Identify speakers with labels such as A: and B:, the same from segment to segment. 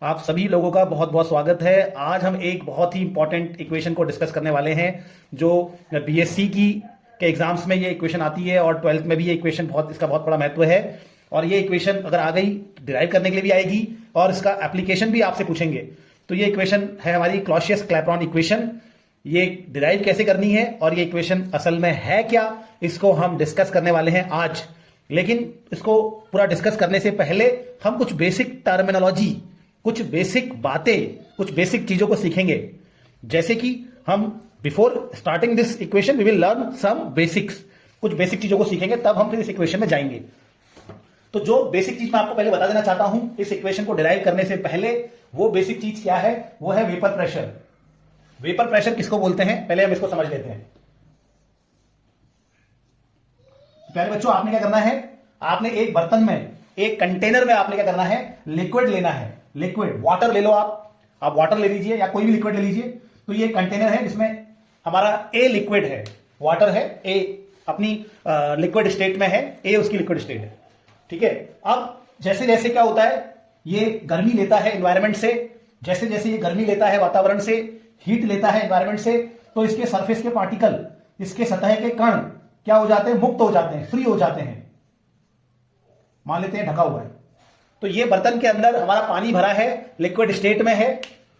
A: आप सभी लोगों का बहुत बहुत स्वागत है। आज हम एक बहुत ही इंपॉर्टेंट इक्वेशन को डिस्कस करने वाले हैं जो बीएससी की के एग्जाम्स में ये इक्वेशन आती है और ट्वेल्थ में भी ये इक्वेशन इसका बहुत बड़ा महत्व है। और ये इक्वेशन अगर आ गई डिराइव करने के लिए भी आएगी और इसका एप्लीकेशन भी आपसे पूछेंगे। तो ये इक्वेशन है हमारी क्लॉसियस क्लैपेरॉन इक्वेशन। ये डिराइव कैसे करनी है और ये इक्वेशन असल में है क्या, इसको हम डिस्कस करने वाले हैं आज। लेकिन इसको पूरा डिस्कस करने से पहले हम कुछ बेसिक टर्मिनोलॉजी, कुछ बेसिक बातें, कुछ बेसिक चीजों को सीखेंगे। जैसे कि हम before starting this equation we will learn some basics. कुछ बेसिक चीजों को सीखेंगे तब हम फिर इस इक्वेशन में जाएंगे। तो जो बेसिक चीज मैं आपको पहले बता देना चाहता हूं इस इक्वेशन को डिराइव करने से पहले, वो बेसिक चीज क्या है, वो है वेपर प्रेशर। वेपर प्रेशर किसको बोलते हैं, पहले हम इसको समझ लेते हैं। प्यारे बच्चों, आपने क्या करना है, आपने एक बर्तन में, एक कंटेनर में आपने क्या करना है, लिक्विड लेना है। लिक्विड वाटर ले लो, आप वाटर ले लीजिए या कोई भी लिक्विड ले लीजिए। तो ये कंटेनर है जिसमें हमारा ए लिक्विड है, वाटर है, ए अपनी लिक्विड स्टेट में है, ए उसकी लिक्विड स्टेट है। ठीक है। अब जैसे जैसे क्या होता है, ये गर्मी लेता है एनवायरमेंट से, जैसे जैसे ये गर्मी लेता है वातावरण से, हीट लेता है एनवायरमेंट से, तो इसके सरफेस के पार्टिकल, इसके सतह के कण क्या हो जाते हैं, मुक्त हो जाते हैं, फ्री हो जाते हैं। मान लेते हैं ढका हुआ है, तो ये बर्तन के अंदर हमारा पानी भरा है, लिक्विड स्टेट में है।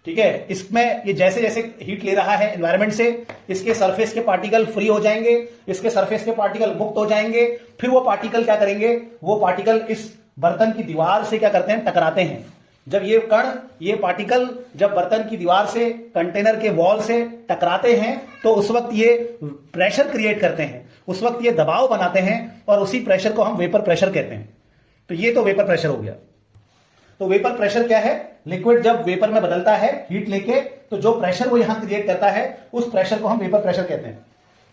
A: ठीक है। इसमें ये जैसे जैसे हीट ले रहा है एनवायरमेंट से, इसके सरफेस के पार्टिकल फ्री हो जाएंगे, इसके सरफेस के पार्टिकल मुक्त हो जाएंगे। फिर वो पार्टिकल क्या करेंगे, वो पार्टिकल इस बर्तन की दीवार से क्या करते हैं, टकराते हैं। जब ये कण, ये पार्टिकल जब बर्तन की दीवार से, कंटेनर के वॉल से टकराते हैं, तो उस वक्त ये प्रेशर क्रिएट करते हैं, उस वक्त ये दबाव बनाते हैं और उसी प्रेशर को हम वेपर प्रेशर कहते हैं। तो ये तो वेपर प्रेशर हो गया। तो वेपर प्रेशर क्या है, लिक्विड जब वेपर में बदलता है हीट लेके, तो जो प्रेशर वो यहां क्रिएट करता है उस प्रेशर को हम वेपर प्रेशर कहते हैं।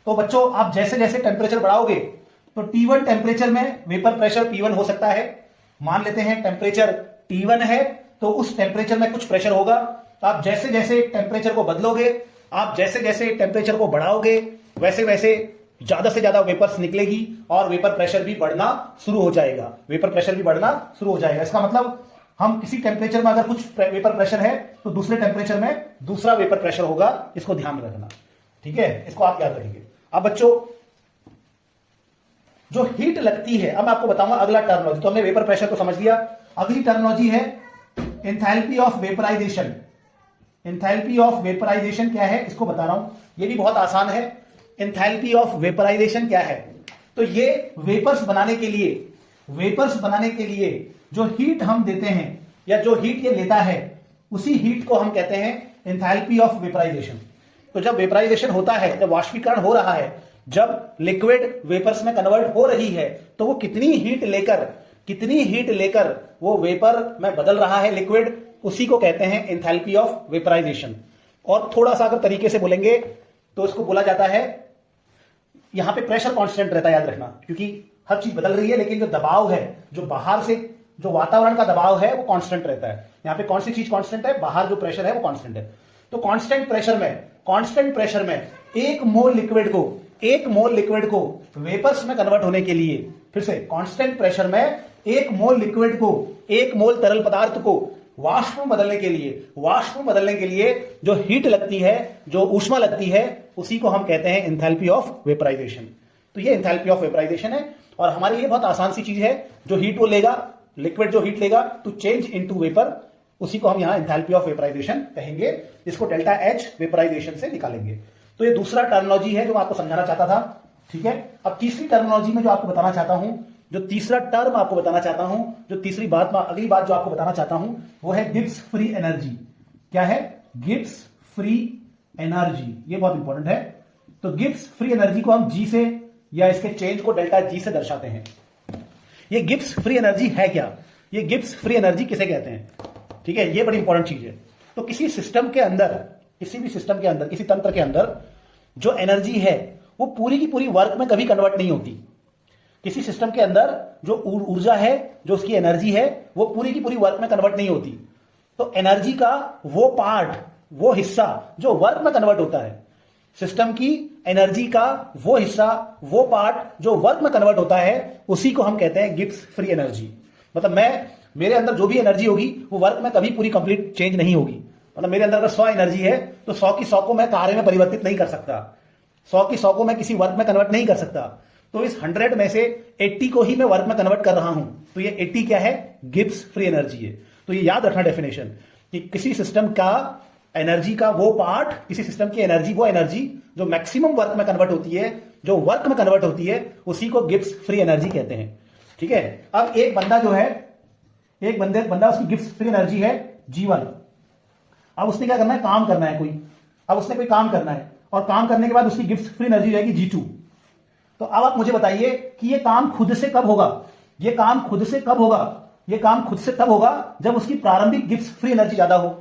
A: तो बच्चों, आप जैसे जैसे टेम्परेचर बढ़ाओगे तो T1 टेम्परेचर में वेपर प्रेशर P1 हो सकता है। मान लेते हैं टेम्परेचर T1 है, तो उस टेम्परेचर में कुछ प्रेशर होगा। तो आप जैसे जैसे टेम्परेचर को बदलोगे, आप जैसे जैसे टेम्परेचर को बढ़ाओगे, वैसे वैसे ज्यादा से ज्यादा वेपर्स निकलेगी और वेपर प्रेशर भी बढ़ना शुरू हो जाएगा। वेपर प्रेशर भी बढ़ना शुरू हो जाएगा। इसका मतलब हम किसी टेम्परेचर में अगर कुछ वेपर प्रेशर है तो दूसरे टेम्परेचर में दूसरा वेपर प्रेशर होगा। इसको ध्यान में रखना। ठीक है, इसको आप याद रखिए। अब बच्चों, जो हीट लगती है, अब मैं आपको बताऊंगा अगला टर्मिनोलॉजी। तो हमने वेपर प्रेशर को समझ लिया। अगली टर्मिनोलॉजी है enthalpy of vaporization. Enthalpy of vaporization क्या है, इसको बता रहा हूं। ये भी बहुत आसान है। एंथैल्पी ऑफ वेपराइजेशन क्या है, तो ये वेपर्स बनाने के लिए, वेपर्स बनाने के लिए जो हीट हम देते हैं या जो हीट ये लेता है, उसी हीट को हम कहते हैं एंथैल्पी ऑफ वेपराइजेशन। तो जब वेपराइजेशन होता है, जब वाष्पीकरण हो रहा है, जब लिक्विड वेपर्स में कन्वर्ट हो रही है, तो वो कितनी हीट लेकर वो वेपर में बदल रहा है लिक्विड, उसी को कहते हैं एंथैल्पी ऑफ वेपराइजेशन। और थोड़ा सा अगर तरीके से बोलेंगे तो इसको बोला जाता है, यहां पे प्रेशर कांस्टेंट रहता है, याद रखना, क्योंकि हर चीज बदल रही है, लेकिन जो दबाव है, जो बाहर से जो वातावरण का दबाव है, वो कांस्टेंट रहता है। यहां पे कौन सी चीज कांस्टेंट है, बाहर जो प्रेशर है वो कांस्टेंट है। तो कांस्टेंट प्रेशर में एक मोल लिक्विड को वेपर्स में कन्वर्ट होने के लिए, फिर से कांस्टेंट प्रेशर में एक मोल लिक्विड को, एक मोल तरल पदार्थ को वाष्प में बदलने के लिए जो हीट लगती है, जो ऊष्मा लगती है, उसी को हम कहते हैं एंथैल्पी ऑफ वेपराइजेशन। तो ये एंथैल्पी ऑफ वेपराइजेशन है और हमारे लिए बहुत आसान सी चीज है। जो हीट वो लेगा, लिक्विड जो हीट लेगा टू चेंज इनटू वेपर, उसी को हम यहां एंथैल्पी ऑफ वेपराइजेशन कहेंगे। इसको डेल्टा एच वेपराइजेशन से निकालेंगे। तो ये दूसरा टर्मिनोलॉजी है जो मैं आपको समझाना चाहता था। ठीक है। अब तीसरी टर्मिनोलॉजी में जो आपको बताना चाहता हूं, जो तीसरा टर्म आपको बताना चाहता हूं, जो तीसरी बात, अगली बात जो आपको बताना चाहता हूं, वो है गिब्स फ्री एनर्जी। क्या है, गिब्स फ्री एनर्जी। ये बहुत इंपॉर्टेंट है। तो गिब्स फ्री एनर्जी को हम जी से, या इसके चेंज को डेल्टा जी से दर्शाते हैं। ये गिब्स फ्री एनर्जी है क्या, ये गिब्स फ्री एनर्जी किसे कहते हैं? ठीक है, ये बड़ी इंपॉर्टेंट चीज है। तो किसी सिस्टम के अंदर, किसी भी सिस्टम के अंदर, किसी तंत्र के अंदर जो एनर्जी है वो पूरी की पूरी वर्क में कभी कन्वर्ट नहीं होती। किसी सिस्टम के अंदर जो ऊर्जा है, जो उसकी एनर्जी है, वो पूरी की पूरी वर्क में कन्वर्ट नहीं होती। तो एनर्जी का वो पार्ट, वो हिस्सा जो वर्क में कन्वर्ट होता है, सिस्टम की एनर्जी का वो हिस्सा, वो पार्ट जो वर्क में कन्वर्ट होता है, उसी को हम कहते हैं गिब्स फ्री एनर्जी। मतलब मैं मेरे अंदर जो भी एनर्जी होगी वो वर्क में कभी पूरी कंप्लीट चेंज नहीं होगी। मतलब मेरे अंदर अगर 100 एनर्जी है तो 100 की 100 को मैं कार्य में परिवर्तित नहीं कर सकता, 100 की 100 को मैं किसी वर्क में कन्वर्ट नहीं कर सकता। तो इस 100 में से 80 को ही मैं वर्क में कन्वर्ट कर रहा हूं। तो ये 80 क्या है? गिब्स फ्री एनर्जी है। तो ये याद रखना डेफिनेशन कि किसी सिस्टम का एनर्जी का वो पार्ट, किसी सिस्टम की एनर्जी, वो एनर्जी जो मैक्सिमम वर्क में कन्वर्ट होती है, जो वर्क में कन्वर्ट होती है, उसी को गिब्स फ्री एनर्जी कहते हैं। ठीक है। अब एक बंदा जो है, एक बंदा उसकी गिब्स फ्री एनर्जी है G1। अब उसने क्या करना है? काम करना है कोई। अब उसने कोई काम करना है और काम करने के बाद उसकी गिब्स फ्री एनर्जी रहेगी G2। तो अब आप मुझे बताइए कि ये काम खुद से कब होगा? ये काम खुद से कब होगा? ये काम खुद से तब होगा जब उसकी प्रारंभिक गिब्स फ्री एनर्जी ज्यादा हो।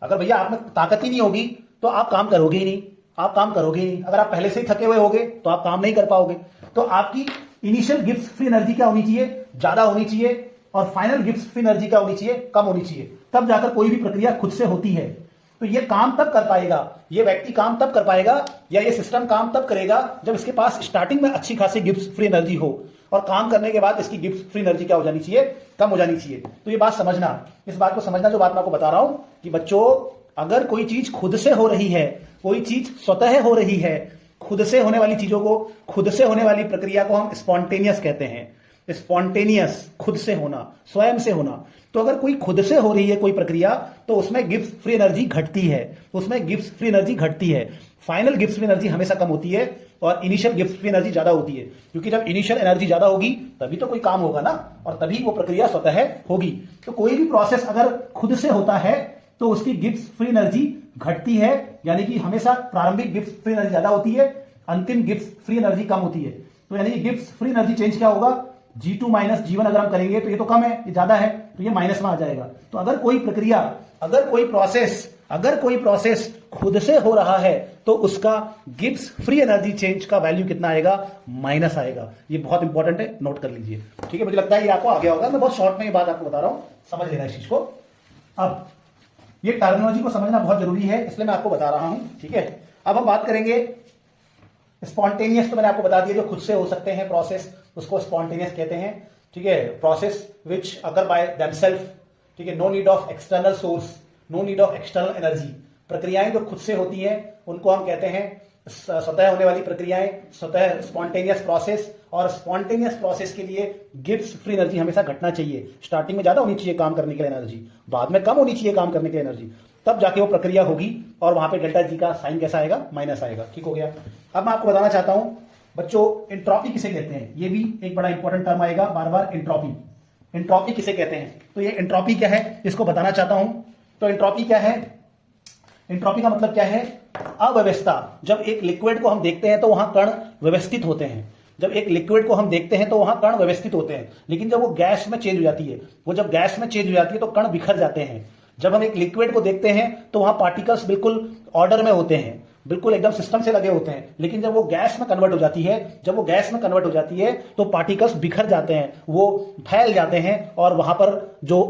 A: अगर भैया आप में ताकत ही नहीं होगी तो आप काम करोगे ही नहीं, आप काम करोगे ही नहीं। अगर आप पहले से ही थके हुए होगे तो आप काम नहीं कर पाओगे। तो आपकी इनिशियल गिब्स फ्री एनर्जी क्या होनी चाहिए? ज्यादा होनी चाहिए। और फाइनल गिब्स फ्री एनर्जी क्या होनी चाहिए? कम होनी चाहिए। तब जाकर कोई भी प्रक्रिया खुद से होती है। तो ये काम तब कर पाएगा, ये व्यक्ति काम तब कर पाएगा, या ये सिस्टम काम तब करेगा जब इसके पास स्टार्टिंग में अच्छी खासी गिब्स फ्री एनर्जी हो, और काम करने के बाद इसकी गिब्स फ्री एनर्जी क्या हो जानी चाहिए? कम हो जानी चाहिए। तो ये बात समझना, इस बात को समझना जो बात मैं आपको बता रहा हूं कि बच्चों, अगर कोई चीज खुद से हो रही है, कोई चीज स्वतः हो रही है, खुद से होने वाली चीजों को, खुद से होने वाली प्रक्रिया को हम स्पॉन्टेनियस कहते हैं। स्पॉन्टेनियस, खुद से होना, स्वयं से होना। तो अगर कोई खुद से हो रही है कोई प्रक्रिया तो उसमें गिब्स फ्री एनर्जी घटती है, उसमें गिब्स फ्री एनर्जी घटती है। फाइनल गिब्स फ्री एनर्जी हमेशा कम होती है और इनिशियल गिब्स फ्री एनर्जी ज्यादा होती है, क्योंकि जब इनिशियल एनर्जी ज्यादा होगी तभी तो कोई काम होगा ना, और तभी वो प्रक्रिया स्वतः होगी। तो कोई भी प्रोसेस अगर खुद से होता है तो उसकी गिब्स फ्री एनर्जी घटती है, यानी कि हमेशा प्रारंभिक गिब्स फ्री एनर्जी ज्यादा होती है, अंतिम गिब्स फ्री एनर्जी कम होती है। तो यानी कि गिब्स फ्री एनर्जी चेंज क्या होगा? G2 माइनस G1 अगर हम करेंगे तो ये तो कम है, ये ज्यादा है, तो ये माइनस में आ जाएगा। तो अगर कोई प्रक्रिया, अगर कोई प्रोसेस खुद से हो रहा है तो उसका गिब्स फ्री एनर्जी चेंज का वैल्यू कितना आएगा? माइनस आएगा। ये बहुत इंपॉर्टेंट है, नोट कर लीजिए। ठीक है, मुझे लगता है ये आपको आ गया होगा। मैं बहुत शॉर्ट में ये बात आपको बता रहा हूं, समझ लेना इस चीज को। अब ये टर्मिनोलॉजी को समझना बहुत जरूरी है, इसलिए मैं आपको बता रहा हूं। ठीक है, अब हम बात करेंगे स्पॉन्टेनियस। तो मैंने आपको बता दिया, जो खुद से हो सकते हैं प्रोसेस, उसको स्पॉन्टेनियस कहते हैं। ठीक है, प्रोसेस विच अगर बाय देमसेल्फ, ठीक है, no need of external source, no need of external energy. प्रक्रियाएं जो खुद से होती हैं उनको हम कहते हैं स्वतः होने वाली प्रक्रियाएं, स्वतः स्पॉन्टेनियस प्रोसेस। और स्पॉन्टेनियस प्रोसेस के लिए गिब्स फ्री एनर्जी हमेशा घटना चाहिए। स्टार्टिंग में ज्यादा होनी चाहिए काम करने के लिए एनर्जी, बाद में कम होनी चाहिए काम करने के लिए एनर्जी, तब जाके वो प्रक्रिया होगी। और वहां पे डेल्टा जी का साइन कैसा आएगा? माइनस आएगा। ठीक हो गया। अब मैं आपको बताना चाहता हूं बच्चों, एंट्रोपी किसे कहते हैं? ये भी एक बड़ा इंपॉर्टेंट टर्म आएगा बार बार, एंट्रोपी। एंट्रोपी किसे कहते हैं? तो ये एंट्रोपी क्या है इसको बताना चाहता हूं। तो एंट्रोपी क्या है? एंट्रोपी का मतलब क्या है? अव्यवस्था। जब एक लिक्विड को हम देखते हैं तो वहां कण व्यवस्थित होते हैं, जब एक लिक्विड को हम देखते हैं तो वहां कण व्यवस्थित होते हैं, लेकिन जब वो गैस में चेंज हो जाती है, वो जब गैस में चेंज हो जाती है तो कण बिखर जाते हैं। जब हम एक लिक्विड को देखते हैं तो वहां पार्टिकल्स बिल्कुल ऑर्डर में होते हैं, बिल्कुल एकदम सिस्टम से लगे होते हैं, लेकिन जब वो गैस में कन्वर्ट हो जाती है, जब वो गैस में कन्वर्ट हो जाती है तो पार्टिकल्स बिखर जाते हैं, वो फैल जाते हैं, और वहां पर जो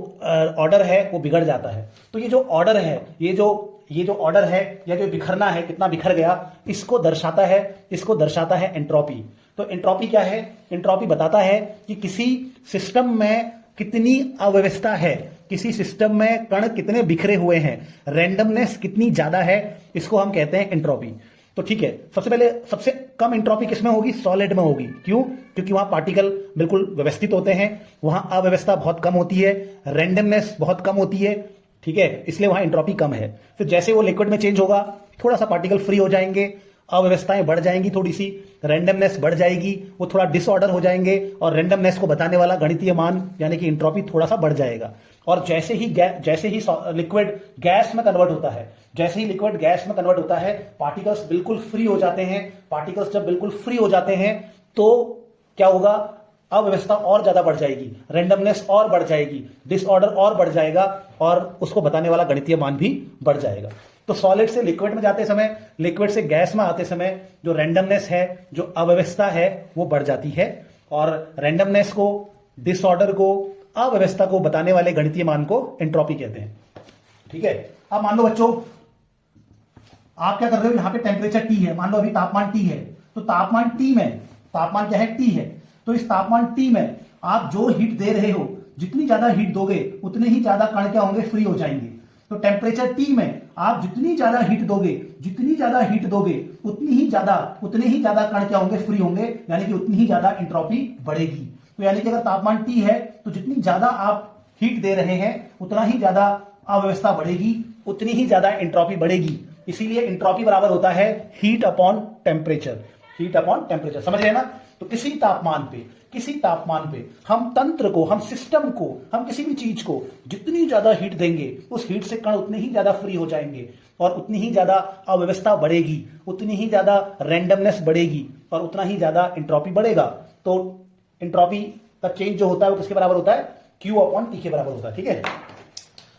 A: ऑर्डर है वो बिगड़ जाता है। तो ये जो ऑर्डर है, ये जो ऑर्डर है या जो बिखरना है, कितना बिखर गया, इसको दर्शाता है एंट्रोपी। तो एंट्रोपी क्या है? एंट्रोपी बताता है कि किसी सिस्टम में कितनी अव्यवस्था है, किसी सिस्टम में कण कितने बिखरे हुए हैं, रैंडमनेस कितनी ज्यादा है, इसको हम कहते हैं एंट्रोपी। तो ठीक है, सबसे पहले सबसे कम एंट्रोपी किसमें होगी? सॉलिड में होगी। क्यों? क्योंकि वहां पार्टिकल बिल्कुल व्यवस्थित होते हैं, वहां अव्यवस्था बहुत कम होती है, रैंडमनेस बहुत कम होती है। ठीक है, इसलिए वहां एंट्रोपी कम है। फिर जैसे वो लिक्विड में चेंज होगा, थोड़ा सा पार्टिकल फ्री हो जाएंगे, अव्यवस्थाएं बढ़ जाएंगी, थोड़ी सी रैंडमनेस बढ़ जाएगी, वो थोड़ा डिसऑर्डर हो जाएंगे, और रैंडमनेस को बताने वाला गणितीय मान यानी कि एंट्रोपी थोड़ा सा बढ़ जाएगा। और जैसे ही लिक्विड गैस में कन्वर्ट होता है, जैसे ही लिक्विड गैस में कन्वर्ट होता है, पार्टिकल्स बिल्कुल फ्री हो जाते हैं। पार्टिकल्स जब बिल्कुल फ्री हो जाते हैं तो क्या होगा? अव्यवस्था और ज्यादा बढ़ जाएगी, रैंडमनेस और बढ़ जाएगी, डिसऑर्डर और बढ़ जाएगा, और उसको बताने वाला गणितीय मान भी बढ़ जाएगा। तो सॉलिड से लिक्विड में जाते समय, लिक्विड से गैस में आते समय जो रैंडमनेस है, जो अव्यवस्था है, वो बढ़ जाती है, और रैंडमनेस को, डिसऑर्डर को, अव्यवस्था को बताने वाले गणितीय मान को एंट्रोपी कहते हैं। ठीक है, अब मान लो बच्चों आप क्या कर रहे हो, यहां पे टेम्परेचर T है, मान लो अभी तापमान T है, तो तापमान T में, तापमान क्या है? T है। तो इस तापमान T में आप जो हीट दे रहे हो, जितनी ज्यादा हीट दोगे उतने ही ज्यादा कण क्या होंगे, फ्री हो जाएंगे। तो टेम्परेचर T में आप जितनी ज्यादा हीट दोगे, जितनी ज्यादा हीट दोगे उतने ही ज्यादा कण क्या होंगे, फ्री होंगे, यानी कि उतनी ही ज्यादा एंट्रोपी बढ़ेगी। तो यानी कि अगर तापमान T है तो जितनी ज्यादा आप हीट दे रहे हैं उतना ही ज्यादा अव्यवस्था बढ़ेगी, उतनी ही ज्यादा एंट्रोपी बढ़ेगी। इसीलिए एंट्रोपी बराबर होता है heat upon temperature, heat upon temperature, समझ रहे हैं ना। तो किसी तापमान पे हम तंत्र को, हम सिस्टम को, हम किसी भी चीज को जितनी ज्यादा हीट देंगे उस हीट से कण उतने ही ज्यादा फ्री हो जाएंगे और उतनी ही ज्यादा अव्यवस्था बढ़ेगी, उतनी ही ज्यादा रैंडमनेस बढ़ेगी और उतना ही ज्यादा एंट्रोपी बढ़ेगा। तो एंट्रोपी का चेंज जो होता है वो किसके बराबर होता है, Q अपॉन T के बराबर होता है, ठीक है।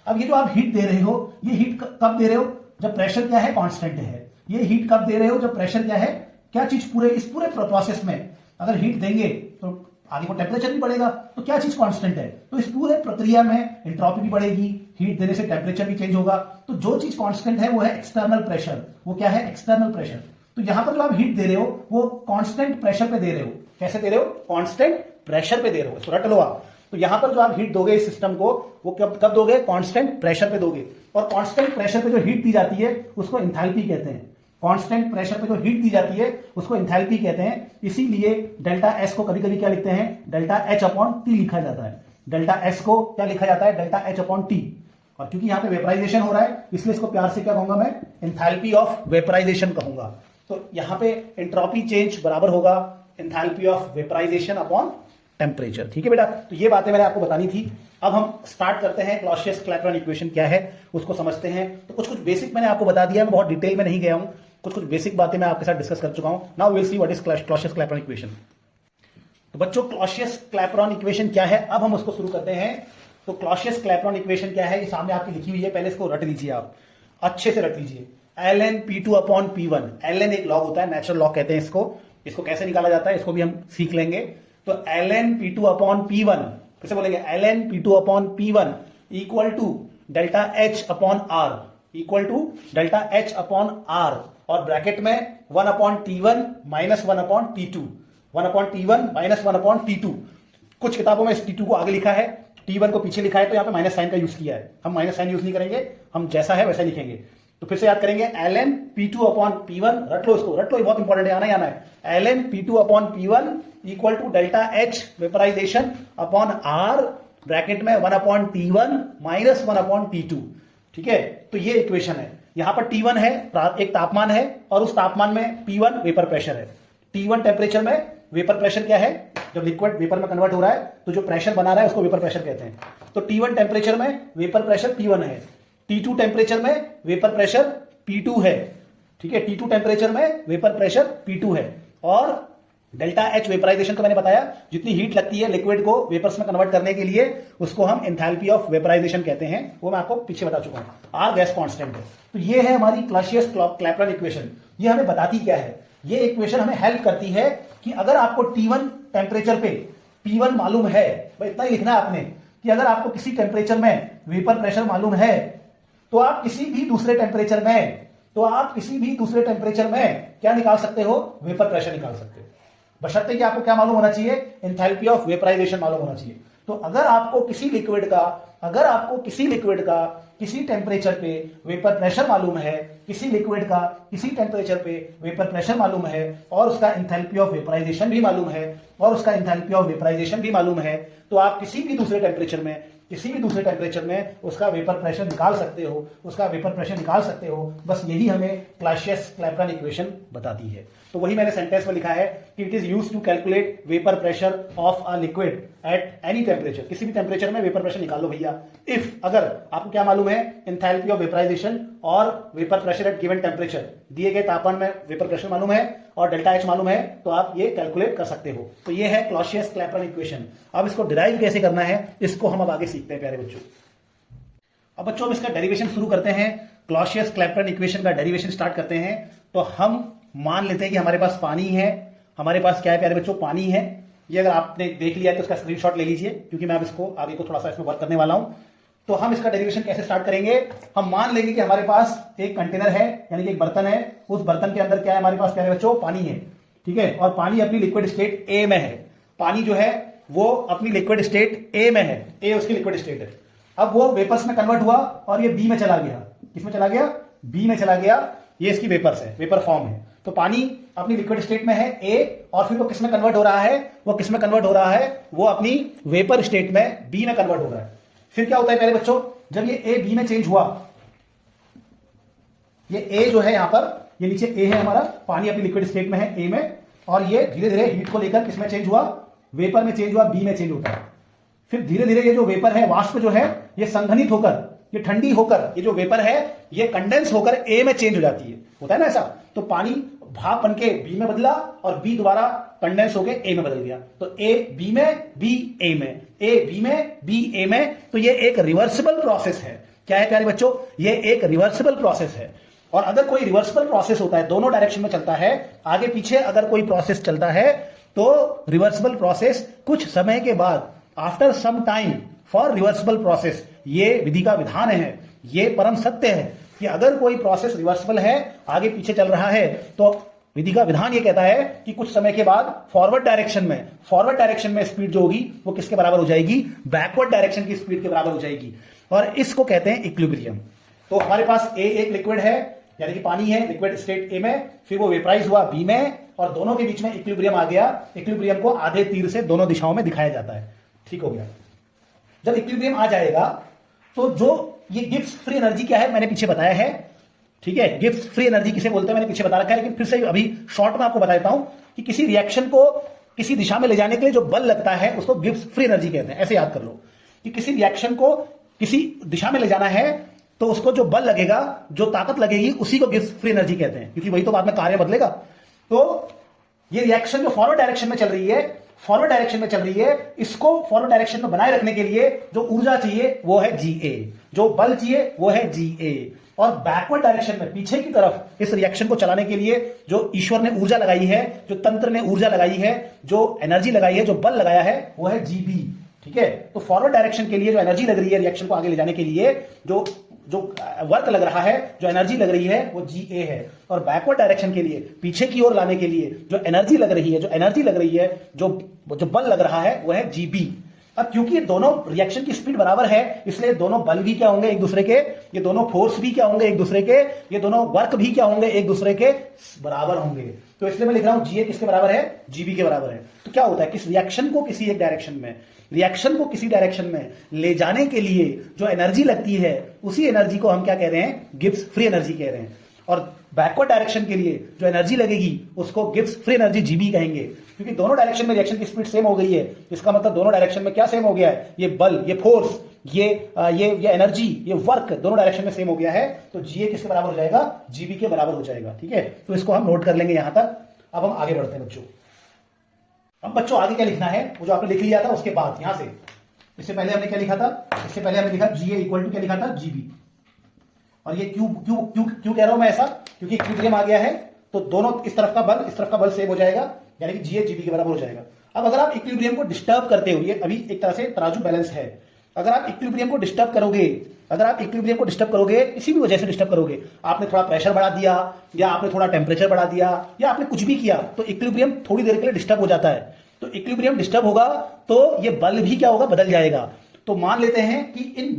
A: अब ये जो आप हीट दे रहे हो, ये हीट कब दे रहे हो, जब प्रेशर क्या है, कांस्टेंट है। ये हीट कब दे रहे हो, जब प्रेशर क्या है, क्या चीज इस पूरे प्रोसेस में अगर हीट देंगे तो आगे को टेम्परेचर भी बढ़ेगा, तो क्या चीज कांस्टेंट है, तो इस पूरे प्रक्रिया में एंट्रोपी भी बढ़ेगी, हीट देने से टेम्परेचर भी चेंज होगा। तो जो चीज कांस्टेंट है वो है एक्सटर्नल प्रेशर, वो क्या है, एक्सटर्नल प्रेशर। तो यहां पर जो आप हीट दे रहे हो वो कांस्टेंट प्रेशर पे दे रहे हो। कैसे दे रहे हो, कांस्टेंट प्रेशर पे दे रहे हो, इसको रट लो आप। तो यहां पर जो आप हीट दोगे इस सिस्टम को, वो कब दोगे, कांस्टेंट प्रेशर पे दोगे। और कांस्टेंट प्रेशर पे जो हीट दी जाती है उसको एंथैल्पी कहते हैं। कांस्टेंट प्रेशर पे जो हीट दी जाती है उसको एंथैल्पी कहते हैं। इसीलिए डेल्टा एस को कभी कभी क्या लिखते हैं, डेल्टा एच अपॉन टी लिखा जाता है। डेल्टा एस को क्या लिखा जाता है, डेल्टा एच अपॉन टी। और क्योंकि यहां पे वेपराइजेशन हो रहा है इसलिए इसको प्यार से क्या कहूंगा मैं, एंथैल्पी ऑफ वेपराइजेशन कहूंगा। तो यहां पे एंट्रोपी चेंज बराबर होगा enthalpy of vaporisation upon temperature, ठीक है बेटा। तो ये बातें मैंने आपको बतानी थी। अब हम स्टार्ट करते हैं, क्लॉसियस-क्लैपेरॉन इक्वेशन क्या है उसको समझते हैं। तो कुछ बेसिक मैंने आपको बता दिया, मैं बहुत डिटेल में नहीं गया हूं, कुछ बेसिक बातें मैं आपके साथ डिस्कस कर चुका हूं। Now will see what is Clausius-Clapeyron equation. तो बच्चों क्लॉसियस-क्लैपेरॉन इक्वेशन क्या है, अब हम उसको शुरू करते हैं। तो क्लॉसियस-क्लैपेरॉन इक्वेशन क्या है, ये सामने आपकी लिखी हुई है, पहले इसको रट लीजिए, आप अच्छे से रट लीजिए। ln P2 upon P1, ln एक लॉग होता है, नेचुरल लॉग कहते हैं इसको कैसे निकाला जाता है इसको भी हम सीख लेंगे। तो ln P2 अपॉन P1, कैसे बोलेंगे, ln P2 upon P1 equal to delta H upon R, equal to delta H upon R, और ब्रैकेट में 1 upon T1 minus 1 upon T2, 1 upon T1 minus 1 upon T2। कुछ किताबों में इस T2 को आगे लिखा है, T1 को पीछे लिखा है, तो यहाँ पे माइनस साइन का यूज किया है। हम माइनस साइन यूज नहीं करेंगे, हम जैसा है वैसा लिखेंगे। तो फिर से याद करेंगे, ln P2 अपॉन P1, रट लो इसको, रट लो, ये बहुत इंपॉर्टेंट है, आना ही आना है। ln P2 upon P1 equal to delta H vaporization upon R, bracket में 1 upon T1 minus 1 upon T2, ठीक है। तो ये इक्वेशन है। यहां पर T1 है, एक तापमान है, और उस तापमान में P1 वेपर प्रेशर है। T1 टेम्परेचर में वेपर प्रेशर क्या है, जब लिक्विड वेपर में कन्वर्ट हो रहा है तो जो प्रेशर बना रहा है उसको वेपर प्रेशर कहते हैं। तो T1 टेम्परेचर में वेपर प्रेशर P1 है, T2 टेम्परेचर में वेपर प्रेशर P2 है, ठीक है। T2 टेम्परेचर में वेपर प्रेशर P2 है। और डेल्टा H वेपराइजेशन तो मैंने बताया, जितनी हीट लगती है लिक्विड को वेपर्स में कन्वर्ट करने के लिए उसको हम एंथैल्पी ऑफ वेपराइजेशन कहते हैं, वो मैं आपको पीछे बता चुका हूं। R गैस कांस्टेंट है। तो ये है हमारी क्लॉसियस-क्लैपेरॉन इक्वेशन। ये हमें बताती क्या है, ये इक्वेशन हमें हेल्प करती है कि अगर आपको T1 टेम्परेचर पे P1 मालूम है, भाई इतना ही लिखना है आपने, कि अगर आपको किसी टेम्परेचर में वेपर प्रेशर मालूम है तो आप किसी भी दूसरे टेम्परेचर में क्या निकाल सकते हो, वेपर प्रेशर निकाल सकते हो, बशर्ते कि आपको क्या मालूम होना चाहिए, एंथैल्पी ऑफ वेपराइजेशन मालूम होना चाहिए। तो अगर आपको किसी लिक्विड का किसी टेम्परेचर पे वेपर प्रेशर मालूम है, किसी लिक्विड का किसी टेम्परेचर पे वेपर प्रेशर मालूम है, और उसका एंथैल्पी ऑफ वेपराइजेशन भी मालूम है, तो आप किसी भी दूसरे टेम्परेचर में उसका वेपर प्रेशर निकाल सकते हो, बस यही हमें क्लॉसियस-क्लैपेरॉन इक्वेशन बताती है। तो वही मैंने सेंटेंस में लिखा है कि it is used to calculate vapour pressure of a liquid at any temperature. किसी भी टेम्परेचर में वेपर प्रेशर निकाल लो भैया, इफ अगर आपको क्या मालूम है, एंथैल्पी ऑफ वेपराइजेशन और vapour pressure at given temperature, दिए गए तापमान में वेपर प्रेशर मालूम है और डेल्टा H मालूम है, तो आप ये कैलकुलेट कर सकते हो। तो ये है क्लॉसियस-क्लैपेरॉन इक्वेशन। अब इसको डिराइव कैसे करना है इसको हम अब आगे सीखते हैं प्यारे बच्चों। अब बच्चों हम इसका डेरिवेशन शुरू करते हैं, क्लॉसियस-क्लैपेरॉन इक्वेशन का डेरिवेशन स्टार्ट करते हैं। तो हम मान लेते हैं कि हमारे पास पानी है, हमारे पास क्या है प्यारे बच्चों, पानी है। ये अगर आपने देख लिया तो इसका स्क्रीनशॉट ले लीजिए, क्योंकि मैं अब इसको आगे को थोड़ा सा इसमें वर्क करने वाला हूं। तो हम इसका डेरिवेशन कैसे स्टार्ट करेंगे, हम मान लेंगे कि हमारे पास एक कंटेनर है, यानी कि एक बर्तन है, उस बर्तन के अंदर क्या है हमारे पास प्यारे बच्चों, पानी है, ठीक है। और पानी अपनी लिक्विड स्टेट A में है। पानी जो है वो अपनी लिक्विड स्टेट ए में है, ए उसकी लिक्विड स्टेट है। अब वो वेपर्स में कन्वर्ट हुआ और ये बी में चला गया। किसमें चला गया? बी में चला गया। ये इसकी वेपर्स है, वेपर फॉर्म है। तो पानी अपनी लिक्विड स्टेट में है ए, और फिर वो किसमें कन्वर्ट हो रहा है? वो किसमें कन्वर्ट हो रहा है? वो अपनी वेपर स्टेट में बी में कन्वर्ट हो रहा है। फिर क्या होता है प्यारे बच्चों, जब ये ए बी में चेंज हुआ, ये ए जो है यहां पर, ये नीचे ए है हमारा, पानी अपनी लिक्विड स्टेट में है ए में, और ये धीरे धीरे हीट को लेकर किसमें चेंज हुआ? वेपर में चेंज हुआ, बी में चेंज होता है। फिर धीरे धीरे ये जो वेपर है, वाष्प जो है, ये संघनित होकर, ये ठंडी होकर, ये जो वेपर है ये कंडेंस होकर ए में चेंज हो जाती है। होता है ना ऐसा? तो पानी भाप बनके बी में बदला और बी दोबारा कंडेंस होकर ए में बदल गया। तो ए बी में, बी ए में, ए बी में, बी ए में। तो ये एक रिवर्सिबल प्रोसेस है। क्या है प्यारे बच्चों? ये एक रिवर्सिबल प्रोसेस है। और अगर कोई रिवर्सिबल प्रोसेस होता है, दोनों डायरेक्शन में चलता है, आगे पीछे अगर कोई प्रोसेस चलता है, तो रिवर्सिबल प्रोसेस कुछ समय के बाद, after some time, for reversible process, ये विधि का विधान है, ये परम सत्य है कि अगर कोई प्रोसेस रिवर्सिबल है, आगे पीछे चल रहा है, तो विधि का विधान ये कहता है कि कुछ समय के बाद फॉरवर्ड डायरेक्शन में स्पीड जो होगी वो किसके बराबर हो जाएगी? बैकवर्ड डायरेक्शन की स्पीड के बराबर हो जाएगी। और इसको कहते हैं इक्विलिब्रियम। तो हमारे पास ए एक लिक्विड है, यानी कि पानी है, लिक्विड स्टेट ए में, फिर वो वेपराइज हुआ बी में, और दोनों के बीच में इक्विलिब्रियम आ गया। इक्विलिब्रियम को आधे तीर से दोनों दिशाओं में दिखाया जाता है। ठीक हो गया। जब इक्विलिब्रियम आ जाएगा तो जो ये गिब्स फ्री एनर्जी क्या है मैंने पीछे बताया है। ठीक है, गिब्स फ्री एनर्जी किसे बोलते हैं मैंने पीछे बता रखा है, लेकिन फिर से अभी शॉर्ट में आपको बता देता हूं कि किसी रिएक्शन को किसी दिशा में ले जाने के लिए जो बल लगता है उसको गिब्स फ्री एनर्जी कहते हैं। ऐसे याद कर लो कि किसी रिएक्शन को किसी दिशा में ले जाना है तो उसको जो बल लगेगा, जो ताकत लगेगी, उसी को गिब्स फ्री एनर्जी कहते हैं, क्योंकि वही तो बाद में कार्य बदलेगा। तो ये रिएक्शन जो फॉरवर्ड डायरेक्शन में चल रही है, इसको फॉरवर्ड डायरेक्शन में बनाए रखने के लिए जो ऊर्जा चाहिए वो है Ga, जो बल चाहिए वो है Ga। और बैकवर्ड डायरेक्शन में, पीछे की तरफ, इस रिएक्शन को चलाने के लिए जो ईश्वर ने ऊर्जा लगाई है, जो तंत्र ने ऊर्जा लगाई है, जो एनर्जी लगाई है, जो बल लगाया है, वो है Gb। ठीक है, तो फॉरवर्ड डायरेक्शन के लिए जो एनर्जी लग रही है रिएक्शन को आगे ले जाने के लिए, जो वर्क लग रहा है, जो एनर्जी लग रही है, वो Ga है। और बैकवर्ड डायरेक्शन के लिए, पीछे की ओर लाने के लिए जो एनर्जी लग रही है, जो बल लग रहा है, वो है Gb। अब क्योंकि ये दोनों रिएक्शन की स्पीड बराबर है, इसलिए दोनों बल भी क्या होंगे? एक दूसरे के। ये दोनों फोर्स भी क्या होंगे? एक दूसरे के। ये दोनों वर्क भी क्या होंगे? एक दूसरे के बराबर होंगे। तो इसलिए मैं लिख रहा हूं Ga किसके बराबर है? Gb के बराबर है। तो क्या होता है, किस रिएक्शन को किसी एक डायरेक्शन में ले जाने के लिए जो एनर्जी लगती है, उसी एनर्जी को हम क्या कह रहे हैं? गिब्स फ्री एनर्जी कह रहे हैं। और बैकवर्ड डायरेक्शन के लिए जो एनर्जी लगेगी उसको गिब्स फ्री एनर्जी Gb कहेंगे, क्योंकि दोनों डायरेक्शन में रिएक्शन की स्पीड सेम हो गई है। इसका मतलब दोनों डायरेक्शन में क्या सेम हो गया है? ये बल, ये फोर्स, ये एनर्जी, ये वर्क दोनों डायरेक्शन में सेम हो गया है। तो Ga किसके बराबर हो जाएगा? Gb के बराबर हो जाएगा। ठीक है, तो इसको हम नोट कर लेंगे यहां तक। अब हम आगे बढ़ते हैं बच्चों। अब बच्चों आगे क्या लिखना है, वो जो आपने लिख लिया था उसके बाद यहां से, इससे पहले हमने क्या लिखा था? इससे पहले हमने लिखा Ga इक्वल टू क्या लिखा था? Gb। और ये क्यों कह रहा हूं मैं ऐसा? क्योंकि इक्विलिब्रियम आ गया है, तो दोनों इस तरफ का बल सेम हो जाएगा, यानी कि Ga Gb के बराबर हो जाएगा। अब अगर आप इक्विलिब्रियम को डिस्टर्ब करते हो, ये अभी एक तरह से तराजू बैलेंस है, अगर आप इक्विलिब्रियम को डिस्टर्ब करोगे, किसी भी वजह से डिस्टर्ब करोगे, आपने थोड़ा प्रेशर बढ़ा दिया, या आपने थोड़ा टेम्परेचर बढ़ा दिया, या आपने कुछ भी किया, तो इक्विलिब्रियम थोड़ी देर के लिए डिस्टर्ब हो जाता है। तो इक्विलिब्रियम डिस्टर्ब होगा तो ये बल भी क्या होगा? बदल जाएगा। तो मान लेते हैं कि इन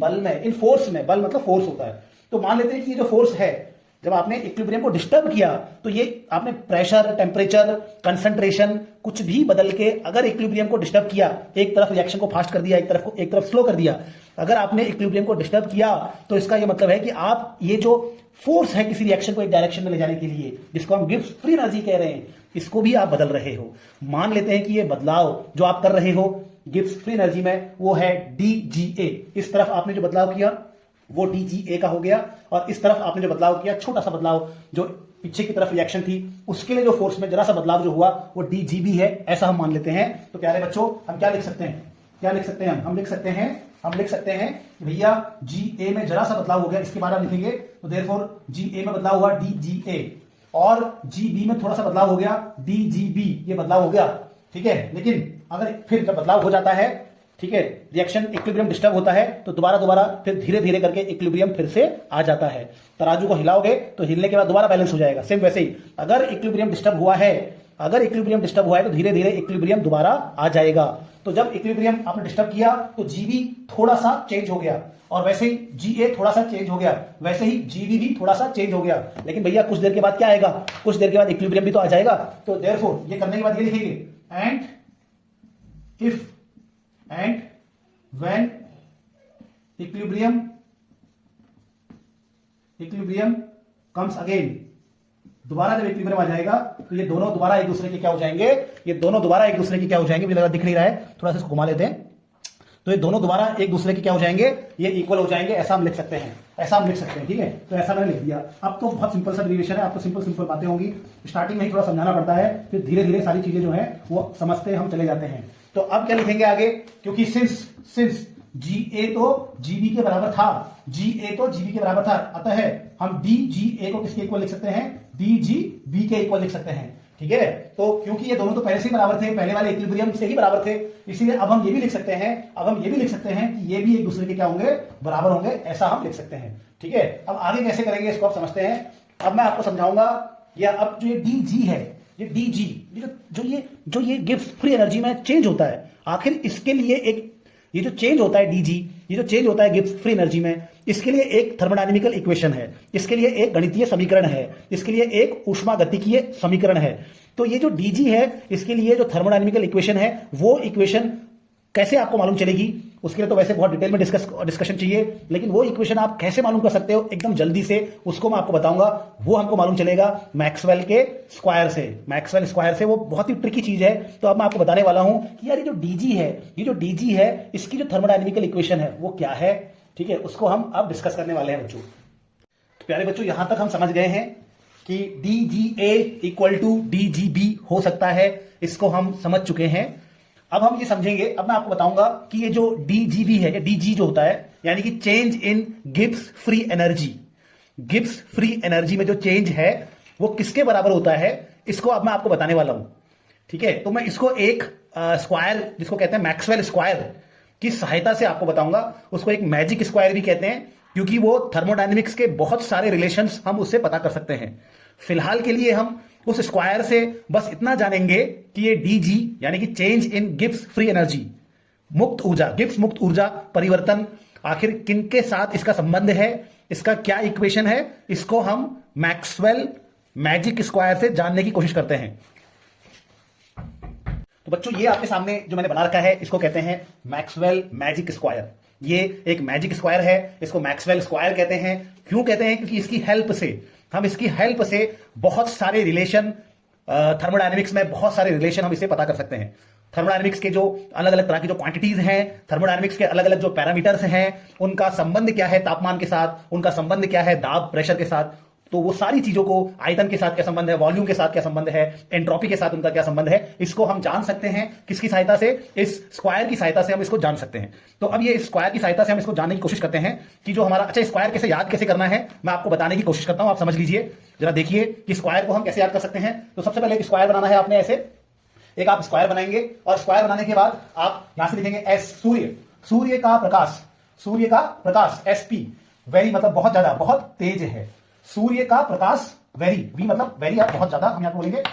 A: फोर्स में, बल मतलब फोर्स होता है, तो मान लेते हैं कि ये जो फोर्स है, जब आपने इक्विलिब्रियम को डिस्टर्ब किया तो ये आपने प्रेशर, टेम्परेचर, कंसंट्रेशन कुछ भी बदल के अगर इक्विलिब्रियम को डिस्टर्ब किया, एक तरफ रिएक्शन को फास्ट कर दिया, एक तरफ स्लो कर दिया, अगर आपने इक्विलिब्रियम को डिस्टर्ब किया तो इसका ये मतलब है कि आप ये जो फोर्स है किसी रिएक्शन को एक डायरेक्शन में ले जाने के लिए, जिसको हम गिब्स फ्री एनर्जी कह रहे हैं, इसको भी आप बदल रहे हो। मान लेते हैं कि ये बदलाव जो आप कर रहे हो गिब्स फ्री एनर्जी में, वो है DGA। इस तरफ आपने जो बदलाव किया वो DGA का हो गया, और इस तरफ आपने जो बदलाव किया, छोटा सा बदलाव जो पीछे की तरफ रिएक्शन थी, उसके लिए जो फोर्स में जरा सा बदलाव जो हुआ वो DGB है, ऐसा हम मान लेते हैं। तो प्यारे बच्चों, हम क्या लिख सकते हैं? हम लिख सकते हैं भैया Ga में जरा सा बदलाव हो गया, इसके बाद हम लिखेंगे, तो देयरफॉर Ga में बदलाव हुआ DGA, और Gb में थोड़ा सा बदलाव हो गया DGB, ये बदलाव हो गया। ठीक है, लेकिन अगर फिर जब बदलाव हो जाता है, ठीक है, रिएक्शन इक्विलिब्रियम डिस्टर्ब होता है, तो दोबारा फिर धीरे धीरे करके इक्विलिब्रियम फिर से आ जाता है। तराजू को हिलाओगे तो हिलने के बाद दोबारा बैलेंस हो जाएगा। सेम वैसे ही अगर इक्विलिब्रियम डिस्टर्ब हुआ है अगर इक्विलिब्रियम डिस्टर्ब हुआ है तो धीरे धीरे इक्विलिब्रियम दोबारा आ जाएगा। तो जब इक्विलिब्रियम आपने डिस्टर्ब किया तो जीबी थोड़ा सा चेंज हो गया, और वैसे ही जीए थोड़ा सा चेंज हो गया, वैसे ही जीबी भी थोड़ा सा चेंज हो गया। लेकिन भैया कुछ देर के बाद क्या आएगा, कुछ देर के बाद इक्विलिब्रियम भी तो आ जाएगा। तो देयरफॉर ये करने के बाद ये लिखेंगे, and if and when equilibrium comes again, दोबारा जब इक्विलिब्रियम आ जाएगा तो ये दोनों दोबारा एक दूसरे के क्या हो जाएंगे, ये दोनों दोबारा एक दूसरे के क्या हो जाएंगे, मुझे लगा दिख नहीं रहा है, थोड़ा सा इसको घुमा लेते हैं। तो ये दोनों दोबारा एक दूसरे के क्या हो जाएंगे, ये इक्वल हो जाएंगे, ऐसा हम लिख सकते हैं, ऐसा हम लिख सकते हैं। ठीक है, तो ऐसा मैंने लिख दिया। अब तो बहुत सिंपल सा डेरिवेशन है, आपको सिंपल सिंपल बातें होंगी, स्टार्टिंग में ही थोड़ा समझाना पड़ता है, फिर धीरे धीरे सारी चीजें जो है वो समझते हम चले जाते हैं। तो अब क्या लिखेंगे आगे, क्योंकि सिंस GA तो GB के बराबर था, GA तो GB के बराबर था, अतः हम DGA को किसके इक्वल लिख सकते हैं, DGB के इक्वल लिख सकते हैं। ठीक है, तो क्योंकि ये दोनों तो पहले से ही बराबर थे, पहले वाले इक्विलिब्रियम से ही बराबर थे, इसीलिए अब हम ये भी लिख सकते हैं, कि ये भी एक दूसरे के क्या होंगे, बराबर होंगे, ऐसा हम लिख सकते हैं। ठीक है, अब आगे कैसे करेंगे इसको आप समझते हैं। अब मैं आपको समझाऊंगा, या अब जो ये DG है, ये DG जो ये गिब्स फ्री एनर्जी में चेंज होता है, आखिर इसके लिए एक ये जो चेंज होता है DG, ये जो चेंज होता है गिब्स फ्री एनर्जी में, इसके लिए एक थर्मोडायनेमिकल इक्वेशन है, इसके लिए एक गणितीय समीकरण है, इसके लिए एक ऊष्मागतिकीय समीकरण है। तो ये जो DG है, इसके लिए जो थर्मोडायनेमिकल इक्वेशन है, वो इक्वेशन कैसे आपको मालूम चलेगी, उसके लिए तो वैसे बहुत डिटेल में डिस्कशन चाहिए, लेकिन वो इक्वेशन आप कैसे मालूम कर सकते हो एकदम जल्दी से, उसको मैं आपको बताऊंगा। वो हमको मालूम चलेगा मैक्सवेल के स्क्वायर से, मैक्सवेल स्क्वायर से। वो बहुत ही ट्रिकी चीज है, तो अब मैं आपको बताने वाला हूं कि यार ये जो DG है, इसकी जो थर्मोडायनेमिकल इक्वेशन है वो क्या है। ठीक है, उसको हम अब डिस्कस करने वाले हैं बच्चों। तो प्यारे बच्चों, यहां तक हम समझ गए हैं कि DGA इक्वल टू DGB हो सकता है, इसको हम समझ चुके हैं। अब हम ये समझेंगे, अब मैं आपको बताऊंगा कि ये जो DGB है, ये DG जो होता है, यानी कि change in Gibbs free energy, Gibbs free energy में जो चेंज है वो किसके बराबर होता है, इसको अब मैं आपको बताने वाला हूं। ठीक है, तो मैं इसको एक स्क्वायर, जिसको कहते हैं मैक्सवेल स्क्वायर की सहायता से आपको बताऊंगा। उसको एक मैजिक स्क्वायर भी कहते हैं, क्योंकि वो थर्मोडायनेमिक्स के बहुत सारे रिलेशंस हम उससे पता कर सकते हैं। फिलहाल के लिए हम उस स्क्वायर से बस इतना जानेंगे कि ये DG यानी कि change in Gibbs free energy, मुक्त ऊर्जा, गिब्स मुक्त ऊर्जा परिवर्तन, आखिर किनके साथ इसका संबंध है, इसका क्या इक्वेशन है, इसको हम मैक्सवेल मैजिक स्क्वायर से जानने की कोशिश करते हैं। तो बच्चों, ये आपके सामने जो मैंने बना रखा है, इसको कहते हैं मैक्सवेल मैजिक स्क्वायर। ये एक मैजिक स्क्वायर है, इसको मैक्सवेल स्क्वायर कहते हैं। क्यों कहते हैं, क्योंकि इसकी हेल्प से बहुत सारे रिलेशन, थर्मोडायनेमिक्स में बहुत सारे रिलेशन हम इससे पता कर सकते हैं। थर्मोडायनेमिक्स के जो अलग अलग तरह की जो क्वांटिटीज हैं, थर्मोडायनेमिक्स के अलग अलग जो पैरामीटर्स हैं, उनका संबंध क्या है तापमान के साथ, उनका संबंध क्या है दाब प्रेशर के साथ, तो वो सारी चीजों को, आयतन के साथ क्या संबंध है, वॉल्यूम के साथ क्या संबंध है, एंट्रोपी के साथ उनका क्या संबंध है, इसको हम जान सकते हैं। किसकी सहायता से, इस स्क्वायर की सहायता से हम इसको जान सकते हैं। तो अब ये स्क्वायर की सहायता से हम इसको जानने की कोशिश करते हैं कि जो हमारा, अच्छा स्क्वायर कैसे याद कैसे करना है, मैं आपको बताने की कोशिश करता हूं, आप समझ लीजिए जरा, देखिए कि स्क्वायर को हम कैसे याद कर सकते हैं। तो सबसे पहले एक स्क्वायर बनाना है आपने, ऐसे एक आप स्क्वायर बनाएंगे, और स्क्वायर बनाने के बाद आप यहां से लिखेंगे S, सूर्य का प्रकाश SP, वेरी मतलब बहुत ज्यादा, बहुत तेज है। सूर्य का प्रकाश, वेरी, वी मतलब वेरी, आप बहुत ज्यादा, हम यहां बोलेंगे।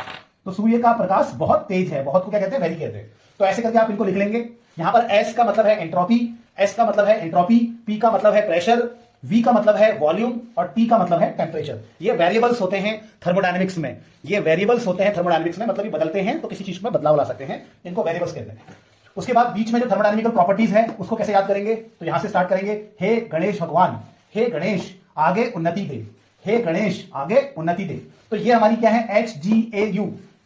A: तो सूर्य का प्रकाश बहुत तेज है, बहुत को क्या कहते हैं, वेरी कहते हैं। तो ऐसे करके आप इनको लिख लेंगे। यहां पर S का मतलब है एंट्रोपी, P का मतलब है प्रेशर, V का मतलब है वॉल्यूम, और T का मतलब है टेम्परेचर। ये वेरिएबल्स होते हैं थर्मोडायनेमिक्स में, मतलब ये बदलते हैं, तो किसी चीज में बदलाव ला सकते हैं, इनको वेरिएबल्स कहते हैं। उसके बाद बीच में जो थर्मोडायनेमिकल प्रॉपर्टीज है, उसको कैसे याद करेंगे, तो यहां से स्टार्ट करेंगे, हे गणेश भगवान, हे गणेश आगे उन्नति दे, हे गणेश आगे उन्नति दे। तो ये हमारी क्या है,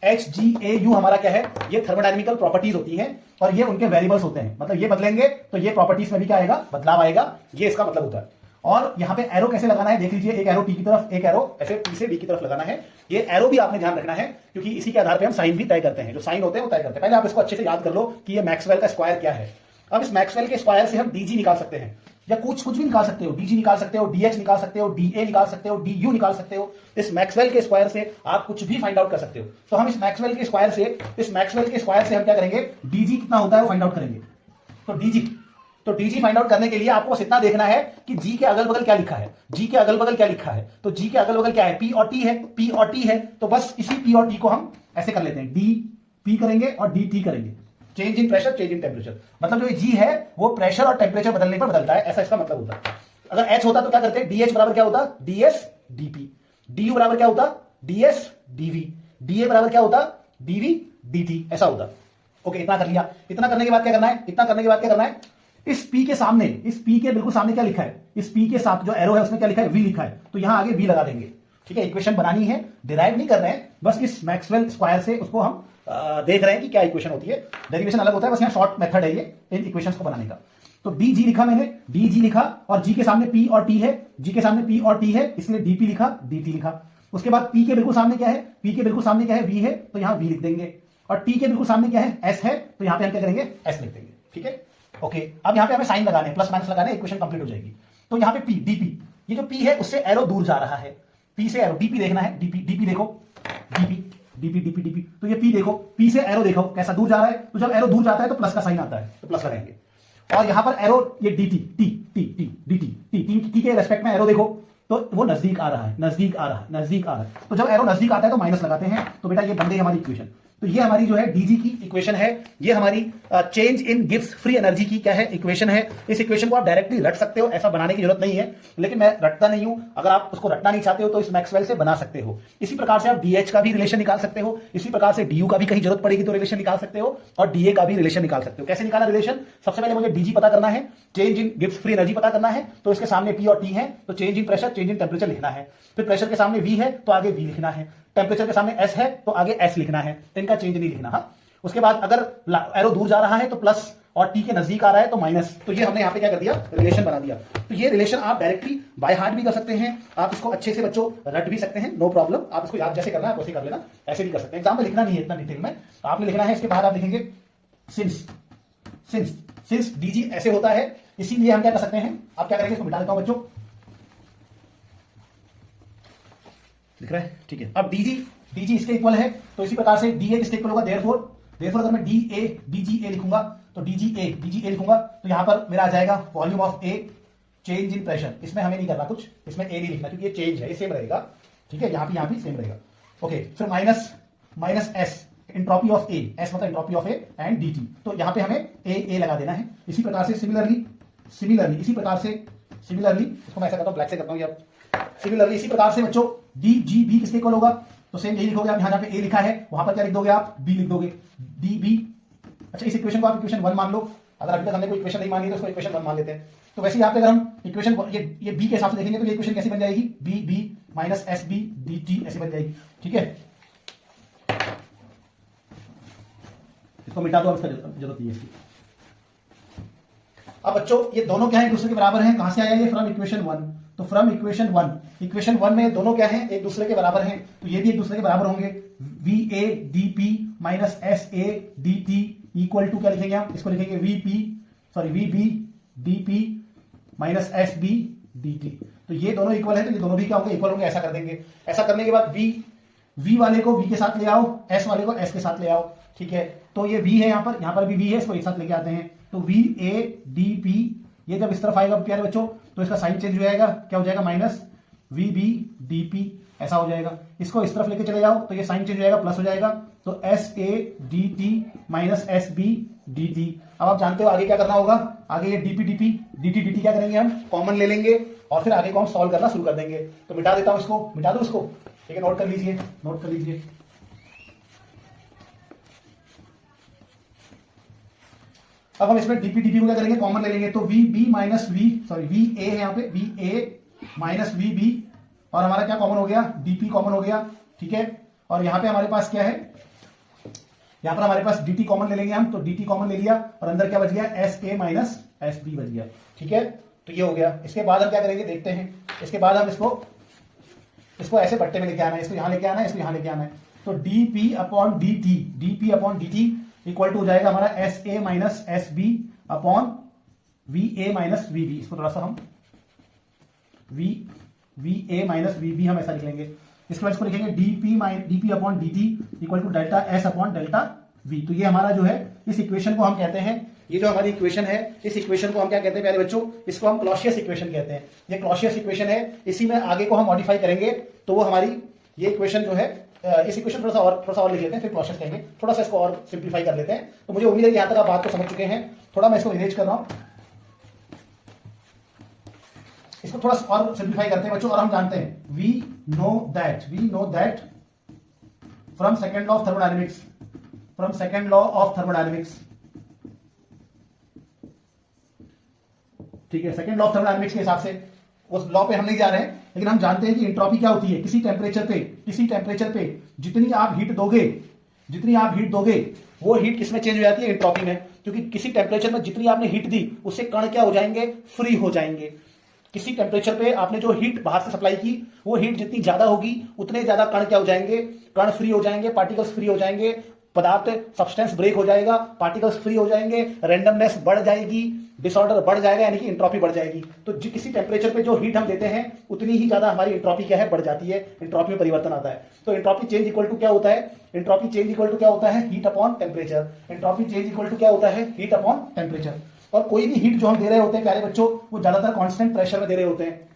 A: HGAU हमारा क्या है, ये थर्मोडायनेमिकल प्रॉपर्टीज होती हैं, और ये उनके वेरिएबल्स होते हैं। मतलब ये बदलेंगे तो ये प्रॉपर्टीज में भी क्या आएगा, बदलाव आएगा, ये इसका मतलब होता है। और यहां पे एरो कैसे लगाना है, देख लीजिए, एक एरो T की तरफ, एक एरो ऐसे T से D की तरफ लगाना है। ये एरो भी आपने ध्यान रखना है, क्योंकि इसी के आधार पर हम साइन भी तय करते हैं, जो साइन होते हैं वो तय करते हैं। पहले आप इसको अच्छे से याद कर लो कि ये मैक्सवेल का स्क्वायर क्या है। अब इस मैक्सवेल के स्क्वायर से हम DG निकाल सकते हैं, या कुछ भी निकाल सकते हो, DG निकाल सकते हो, DH निकाल सकते हो, DA निकाल सकते हो, DU निकाल सकते हो। इस मैक्सवेल के स्क्वायर से आप कुछ भी फाइंड आउट कर सकते हो। तो हम इस मैक्सवेल के स्क्वायर से हम क्या करेंगे, DG कितना होता है वो फाइंड आउट करेंगे। तो DG तो डीजी फाइंड आउट करने के लिए आपको बस इतना देखना है कि जी के अगल बगल क्या लिखा है, जी के अगल बगल क्या लिखा है। तो जी के अगल बगल क्या है, पी और टी है, पी और टी है, तो बस इसी पी और टी को हम ऐसे कर लेते हैं, डी पी करेंगे और डी टी करेंगे। Change in pressure, change in temperature, मतलब जो जी है वो प्रेशर और टेम्परेचर बदलने पर बदलता है, ऐसा इसका मतलब होता है। अगर एच होता तो क्या करते हैं, डी एच बराबर क्या होता, d S d P, d U बराबर क्या होता, d S d V, d A बराबर क्या होता, डी वी डी टी, ऐसा होता। ओके, इतना कर लिया। इतना करने के बाद क्या करना है, इतना करने के बाद क्या करना है, इस P के सामने, इस P के बिल्कुल सामने क्या लिखा है, इस P के साथ जो एरो है उसमें क्या लिखा है, V लिखा है, तो यहां आगे V लगा देंगे। ठीक है, इक्वेशन बनानी है, डिराइव नहीं कर रहे हैं, बस इस मैक्सवेल स्क्वायर से उसको हम देख रहे हैं कि क्या इक्वेशन होती है। डेरिवेशन अलग होता है, बस यहाँ शॉर्ट मेथड है ये इन इक्वेशंस को बनाने का। तो डी जी लिखा मैंने, डी जी लिखा और जी के सामने P और T है, जी के सामने P और T है, इसलिए DP लिखा, DT लिखा। उसके बाद P के बिल्कुल सामने क्या है, P के बिल्कुल सामने क्या है, V है, तो यहां V लिख देंगे। और T के बिल्कुल सामने क्या है, S है, तो यहां पे हम क्या करेंगे, S लिख देंगे। ठीक है, ओके। अब यहां पे हमें साइन लगाने, प्लस माइनस लगाने, इक्वेशन कंप्लीट हो जाएगी। तो यहां पे P, DP, ये जो P है उससे एरो दूर जा रहा है, P से एरो, DP देखना है, DP, DP देखो, DP, DP, DP, DP, तो ये P देखो, P से एरो देखो कैसा दूर जा रहा है, तो जब एरो दूर जाता है तो प्लस का साइन आता है, तो प्लस लगाएंगे। और यहां पर एरो ये DT, T, T, T, DT, T के रेस्पेक्ट में एरो देखो, तो वो नजदीक आ रहा है, नजदीक आ रहा है, नजदीक आ रहा है। तो जब एरो नजदीक आता है तो माइनस लगाते हैं, तो बेटा ये बन गई हमारी इक्वेशन। तो ये हमारी जो है डीजी की इक्वेशन है, ये हमारी change in Gibbs free energy की क्या है, इक्वेशन है। इस इक्वेशन को आप डायरेक्टली रट सकते हो, ऐसा बनाने की जरूरत नहीं है, लेकिन मैं रटता नहीं हूं। अगर आप उसको रटना नहीं चाहते हो तो इस मैक्सवेल से बना सकते हो। इसी प्रकार से आप डीएच का भी रिलेशन निकाल सकते हो, इसी प्रकार से डीयू का भी कहीं जरूरत पड़ेगी तो रिलेशन निकाल सकते हो, और डीए का भी रिलेशन निकाल सकते हो। कैसे निकाला रिलेशन, सबसे पहले मुझे डीजी पता करना है, change in Gibbs free energy पता करना है, तो इसके सामने पी और टी है, तो change in pressure, change in temperature लिखना है। फिर प्रेशर के सामने वी है तो आगे वी लिखना है, टेम्परेचर के सामने एस है तो आगे एस लिखना है, इनका चेंज नहीं लिखना। हाँ, उसके बाद अगर एरो दूर जा रहा है तो प्लस और टी के नजदीक आ रहा है तो माइनस, तो ये हमने यहां पे क्या कर दिया, रिलेशन बना दिया। तो ये रिलेशन आप डायरेक्टली बाय हार्ट भी कर सकते हैं, आप इसको अच्छे से बच्चों रट भी सकते हैं, नो प्रॉब्लम। आप इसको याद जैसे करना है वैसे कर लेना, ऐसे भी कर सकते हैं। एग्जाम में लिखना नहीं है इतना डिटेल में, आपने लिखना है, इसके बाद आप लिखेंगे सिंस, सिंस, सिंस डीजी ऐसे होता है, इसीलिए हम क्या कर सकते हैं, आप क्या करेंगे, इसको मिटा देता हूं बच्चों, लिख रहा है, ठीक है। अब डीजी, डीजी इसके इक्वल है, तो इसी प्रकार से डी ए किसके इक्वल होगा, देयरफॉर अगर मैं डी ए डीजी ए लिखूंगा तो डीजी ए लिखूंगा, तो यहां पर मेरा आ जाएगा volume of A, change in pressure, इसमें हमें नहीं करना कुछ, इसमें ए नहीं लिखना क्योंकि ये चेंज है, ये सेम रहेगा। ठीक है, यहां भी सेम रहेगा। ओके, फिर minus S, entropy of A, S मतलब entropy of A and D T, तो यहां पे हमें ए लगा देना है। इसी प्रकार से सिमिलरली इसी प्रकार से सिमिलरली, इसको मैं ऐसा करता हूं, ब्लैक से करता हूं अब, सिमिलरली इसी प्रकार से बच्चों डी जी बी किसके इक्वल होगा, तो सेम यही लिखोगे आप, यहां पे ए लिखा है वहां पर क्या लिख दोगे आप, बी लिख दोगे, डी बी। अच्छा, इस इक्वेशन को आप इक्वेशन 1 मान लो, अगर अभी तक हमने कोई इक्वेशन नहीं मानी तो उसको इक्वेशन 1 मान लेते हैं। तो वैसे यहाँ पे अगर हम इक्वेशन ये बी के हिसाब से देखेंगे तो ये इक्वेशन कैसी बन जाएगी, B B minus S B d T ऐसी बन जाएगी। ठीक है, इसको मिटा दो, इसका जरूरत नहीं है इसकी। अब बच्चों ये दोनों क्या है, एक दूसरे के बराबर हैं, कहां से आया ये, फ्रॉम इक्वेशन 1। तो फ्रॉम इक्वेशन 1 में दोनों क्या हैं, एक दूसरे के बराबर हैं, तो ये भी एक दूसरे के बराबर होंगे। V A d P minus S A d T equal to क्या लिखेंगे हम, इसको लिखेंगे V B d P minus S B d T. तो ये दोनों इक्वल है, तो ये दोनों भी क्या होंगे, इक्वल होंगे, ऐसा कर देंगे। ऐसा करने के बाद वी वाले को वी के साथ ले आओ, एस वाले को एस के साथ ले आओ। ठीक है, तो ये वी है यहाँ पर भी वी है, इसको एक साथ लेके आते हैं, तो वी ए डी पी, ये जब इस तरफ आएगा प्यारे बच्चों तो इसका साइन चेंज हो जाएगा, क्या हो जाएगा, minus V B d P ऐसा हो जाएगा। इसको इस तरफ लेके चले जाओ तो ये साइन चेंज हो जाएगा, प्लस हो जाएगा, तो S A d T minus S B d T. अब आप जानते हो आगे क्या करना होगा, आगे ये डीपी डीपी डी टी क्या करेंगे, हम कॉमन ले लेंगे और फिर आगे को हम सॉल्व करना शुरू कर देंगे। तो मिटा देता हूं इसको, मिटा दो इसको, ठीक है, नोट कर लीजिए। अब हम इसमें डीपी डीपी को क्या करेंगे, कॉमन ले लेंगे, तो V B minus V A है यहाँ पे, V A minus V B, और हमारा क्या कॉमन हो गया, डीपी कॉमन हो गया। ठीक है, और यहाँ पे हमारे पास क्या है, यहाँ पर हमारे पास dt कॉमन ले लेंगे हम, तो dt कॉमन ले लिया और अंदर क्या बच गया, S A minus S B बच गया। ठीक है, तो ये हो गया। इसके बाद हम क्या करेंगे देखते हैं, इसके बाद हम इसको ऐसे पट्टे में लेके आना है, इसको यहां लेके आना है, इसको यहां लेके आना है, तो dp upon dt equal to हो जाएगा हमारा S A minus S B upon V A minus V B. इसको थोड़ा सा हम V A minus V B हम ऐसा लिख लेंगे। इसके बाद इसको लिखेंगे dp upon dt equal to delta S upon delta V. तो ये हमारा जो है, इस इक्वेशन को हम कहते हैं ये जो हमारी इक्वेशन है, इस इक्वेशन को हम क्या कहते हैं प्यारे बच्चों, इसको हम क्लॉसियस इक्वेशन कहते हैं। ये क्लॉसियस इक्वेशन है, इसी में आगे को हम मॉडिफाई करेंगे तो वो हमारी ये इक्वेशन जो है, इस इक्वेशन थोड़ा सा और लिख लेते हैं, फिर क्लॉसियस कहेंगे, थोड़ा सा इसको और सिंप्लीफाई कर लेते हैं। तो मुझे उम्मीद है कि यहां तक आप बात को समझ चुके हैं। थोड़ा मैं इसको इरेज कर रहा हूं, इसको थोड़ा और सिंप्लीफाई करते हैं बच्चों। और हम जानते हैं we know that from second law of thermodynamics, ठीक है, सेकेंड लॉ ऑफ थर्मोडायनेमिक्स के हिसाब से उस लॉ पे हम नहीं जा रहे हैं, लेकिन हम जानते हैं कि एंट्रोपी क्या होती है। किसी टेम्परेचर पे जितनी आप हीट दोगे वो हीट किसमें चेंज हो जाती है, एंट्रोपी में। क्योंकि किसी टेम्परेचर में जितनी आपने हीट दी उससे कण क्या हो जाएंगे, फ्री हो जाएंगे। किसी टेम्परेचर पे आपने जो हीट बाहर से सप्लाई की, वो हीट जितनी ज्यादा होगी उतने ज्यादा कण क्या हो जाएंगे, कण फ्री हो जाएंगे, पार्टिकल्स फ्री हो जाएंगे, पदार्थ सब्सटेंस ब्रेक हो जाएगा, पार्टिकल्स फ्री हो जाएंगे, रैंडमनेस बढ़ जाएगी, डिसऑर्डर बढ़ जाएगा, यानी कि एंट्रोपी बढ़ जाएगी। तो किसी टेम्परेचर पे जो हीट हम देते हैं उतनी ही ज्यादा हमारी एंट्रोपी क्या है, बढ़ जाती है, एंट्रोपी में परिवर्तन आता है। तो एंट्रोपी चेंज इक्वल टू क्या होता है, एंट्रोपी चेंज इक्वल टू क्या होता है, heat upon temperature. Entropy change equal to क्या होता है, हीट अपॉन टेम्परेचर। और कोई भी हीट जो हम दे रहे होते हैं प्यारे बच्चों, वो ज्यादातर कांस्टेंट प्रेशर में दे रहे होते हैं।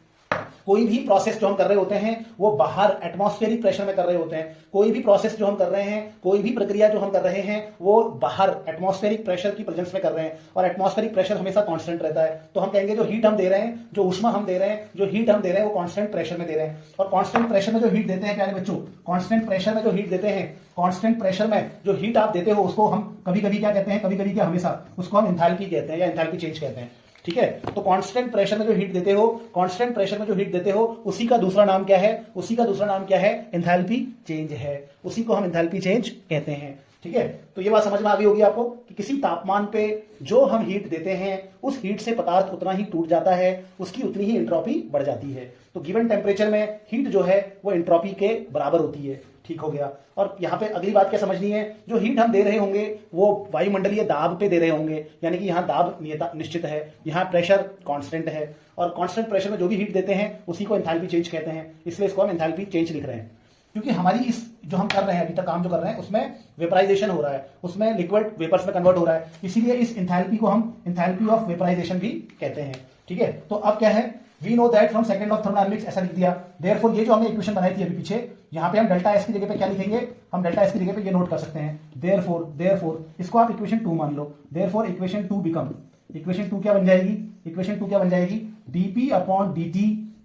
A: कोई भी प्रोसेस जो हम कर रहे होते हैं वो बाहर एटमॉस्फेरिक प्रेशर में कर रहे होते हैं। कोई भी प्रोसेस जो हम कर रहे हैं, कोई भी प्रक्रिया जो हम कर रहे हैं, वो बाहर एटमॉस्फेरिक प्रेशर की प्रेजेंस में कर रहे हैं, और एटमॉस्फेरिक प्रेशर हमेशा कांस्टेंट रहता है। तो हम कहेंगे जो हीट हम दे रहे हैं, जो ऊष्मा हम दे रहे हैं, जो हीट हम दे रहे हैं, वो कांस्टेंट प्रेशर में दे रहे हैं। और कांस्टेंट प्रेशर में जो हीट देते हैं प्यारे बच्चों, कांस्टेंट प्रेशर में जो हीट देते हैं, कांस्टेंट प्रेशर में जो हीट आप देते हो उसको हम कभी कभी क्या कहते हैं, कभी कभी क्या हमेशा, उसको हम एंथैल्पी कहते हैं या एंथैल्पी चेंज कहते हैं। ठीक है, तो कांस्टेंट प्रेशर में जो हीट देते हो, कांस्टेंट प्रेशर में जो हीट देते हो, उसी का दूसरा नाम क्या है, उसी का दूसरा नाम क्या है, एंथैल्पी चेंज है। उसी को हम एंथैल्पी चेंज कहते हैं। ठीक है, तो ये बात समझ में आ गई होगी आपको कि किसी तापमान पे जो हम हीट देते हैं, उस हीट से पदार्थ उतना ही टूट जाता है, उसकी उतनी ही एंट्रोपी बढ़ जाती है। तो गिवन टेम्परेचर में हीट जो है वो एंट्रोपी के बराबर होती है। ठीक हो गया। और यहां पे अगली बात क्या समझनी है, जो हीट हम दे रहे होंगे वो वायुमंडलीय दाब पे दे रहे होंगे, यानी कि यहां दाब निश्चित है, यहां प्रेशर कांस्टेंट है, और कांस्टेंट प्रेशर में जो भी हीट देते हैं उसी को एंथैल्पी चेंज कहते हैं। इसलिए इसको हम एंथैल्पी चेंज लिख रहे हैं, क्योंकि हमारी इस जो हम कर रहे हैं अभी तक काम जो कर रहे हैं उसमें वेपराइजेशन हो रहा है, उसमें लिक्विड वेपर्स में कन्वर्ट हो रहा है, इसीलिए इस एंथैल्पी को हम एंथैल्पी ऑफ वेपराइजेशन भी कहते हैं। ठीक है, तो अब क्या है, we know that from second of thermodynamics, ऐसा लिख दिया। देयरफॉर ये जो हमने इक्वेशन बनाई थी अभी पीछे, यहां पे हम डेल्टा एस की जगह पे क्या लिखेंगे, हम डेल्टा एस की जगह पे ये नोट कर सकते हैं, देयरफॉर इसको आप इक्वेशन 2 मान लो। देयरफॉर इक्वेशन 2 बिकम, इक्वेशन 2 क्या बन जाएगी, इक्वेशन 2 क्या बन जाएगी, dp upon dt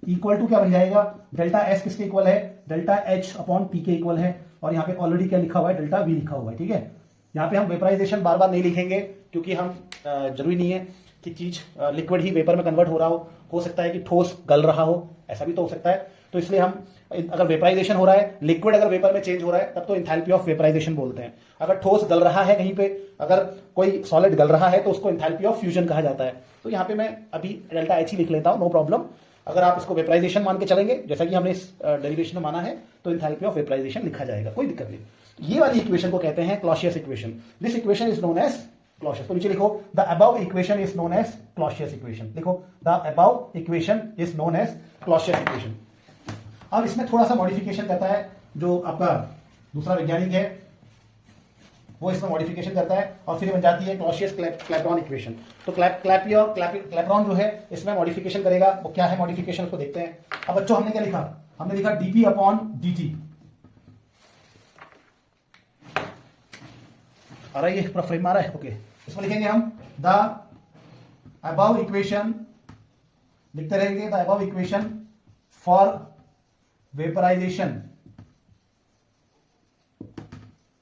A: equal to क्या बन जाएगा, डेल्टा एस किसके इक्वल है, डेल्टा एच अपॉन टी के इक्वल है। और यहाँ पे ऑलरेडी क्या लिखा हुआ है, डेल्टा वी लिखा हुआ है। ठीक है, यहाँ पे हम वेपराइजेशन बार बार नहीं लिखेंगे, क्योंकि हम जरूरी नहीं है कि चीज लिक्विड ही वेपर में कन्वर्ट हो रहा हो सकता है कि ठोस गल रहा हो, ऐसा भी तो हो सकता है। तो इसलिए हम अगर वेपराइजेशन हो रहा है, लिक्विड अगर वेपर में चेंज हो रहा है, तब तो एंथैल्पी ऑफ वेपराइजेशन बोलते हैं। अगर ठोस गल रहा है कहीं पे, अगर कोई सॉलिड गल रहा है, तो उसको एंथैल्पी ऑफ फ्यूजन कहा जाता है। तो यहाँ पे मैं अभी डेल्टा एच ही लिख लेता हूँ, नो प्रॉब्लम। अगर आप इसको वेपराइजेशन मान के चलेंगे, जैसा कि हमने इस डेरिवेशन में माना है, तो एंथैल्पी ऑफ वेपराइजेशन लिखा जाएगा, कोई दिक्कत नहीं। ये वाली इक्वेशन को कहते हैं Clausius equation. This equation is known as Clausius. तो नीचे लिखो, the above equation is known as Clausius equation. लिखो, the above equation is known as Clausius equation. अब इसमें थोड़ा सा मॉडिफिकेशन करता है, जो आपका दूसरा वैज्ञानिक है वो इसमें मॉडिफिकेशन करता है, और फिर बन जाती है क्लॉसियस क्लैपेरॉन इक्वेशन। तो क्लैपेरॉन जो है इसमें मॉडिफिकेशन करेगा। वो क्या है मॉडिफिकेशन, उसको देखते हैं। अब बच्चों हमने क्या लिखा, हमने लिखा डीपी अपॉन dt। आ रहा है, ये पूरा फ्रेम आ रहा है, ओके। इसमें लिखेंगे हम द अबव इक्वेशन, लिखते रहेंगे the above equation for vaporization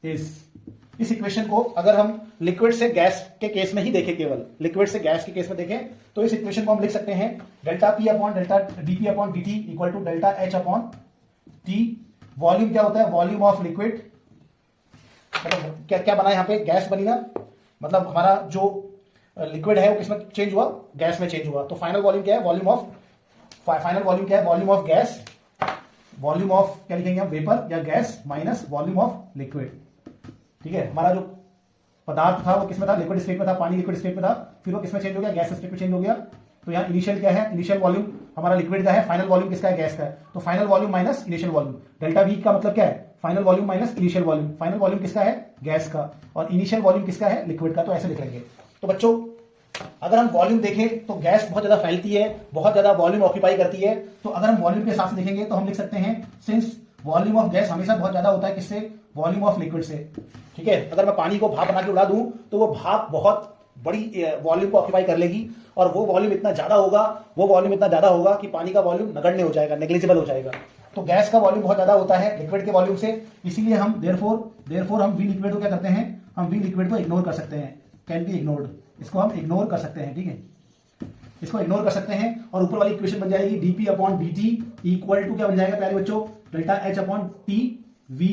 A: is. इस इक्वेशन को अगर हम लिक्विड से गैस के केस में ही देखें, केवल लिक्विड से गैस के केस में देखें, तो इस इक्वेशन को हम लिख सकते हैं delta P upon delta dp upon dt equal to delta H upon T. Volume क्या होता है, वॉल्यूम ऑफ लिक्विड, मतलब क्या क्या बना यहाँ पे, गैस बनी ना, मतलब हमारा जो लिक्विड है वो किसमें चेंज हुआ, गैस में चेंज हुआ। तो फाइनल वॉल्यूम क्या है, वॉल्यूम ऑफ, फाइनल वॉल्यूम क्या है, volume of gas, volume of क्या लिखेंगे हम, वेपर या gas minus volume of liquid. ठीक है, हमारा जो पदार्थ था वो किसमें था, लिक्विड स्टेट में था, पानी लिक्विड स्टेट में था, फिर वो किसमें चेंज हो गया, गैस स्टेट में चेंज हो गया। तो यहाँ इनिशियल क्या है, इनिशियल वॉल्यूम हमारा लिक्विड का है, फाइनल वॉल्यूम किसका है, गैस का है। तो final volume minus initial volume, delta we का मतलब क्या है, final volume minus initial volume. Final volume किसका है, गैस का, और इनिशियल वॉल्यूम किसका है, लिक्विड का। तो ऐसे लिख लेंगे। तो बच्चों अगर हम वॉल्यूम देखें तो गैस बहुत ज्यादा फैलती है, बहुत ज्यादा वॉल्यूम ऑक्यूपाई करती है। तो अगर हम वॉल्यूम के हिसाब से देखेंगे तो हम लिख सकते हैं सिंस वॉल्यूम ऑफ गैस हमेशा बहुत ज्यादा होता है किससे, वॉल्यूम ऑफ लिक्विड से। ठीक है, अगर मैं पानी को भाप बना के उड़ा दूं तो वो भाप बहुत बड़ी वॉल्यूम को ऑक्यूपाई कर लेगी और वो वॉल्यूम इतना ज्यादा होगा कि पानी का वॉल्यूम नगण्य हो जाएगा, नेग्लिजिबल हो जाएगा। तो गैस का वॉल्यूम बहुत ज्यादा होता है लिक्विड के वॉल्यूम से, इसीलिए हम देयरफॉर हम वी लिक्विड को क्या करते हैं, हम वी लिक्विड को इग्नोर कर सकते हैं, कैन बी इग्नोर्ड, इसको हम इग्नोर कर सकते हैं। ठीक है, इसको इग्नोर कर सकते हैं और ऊपर वाली इक्वेशन बन जाएगी dp upon dt equal to क्या बन जाएगा प्यारे बच्चों, delta H upon T V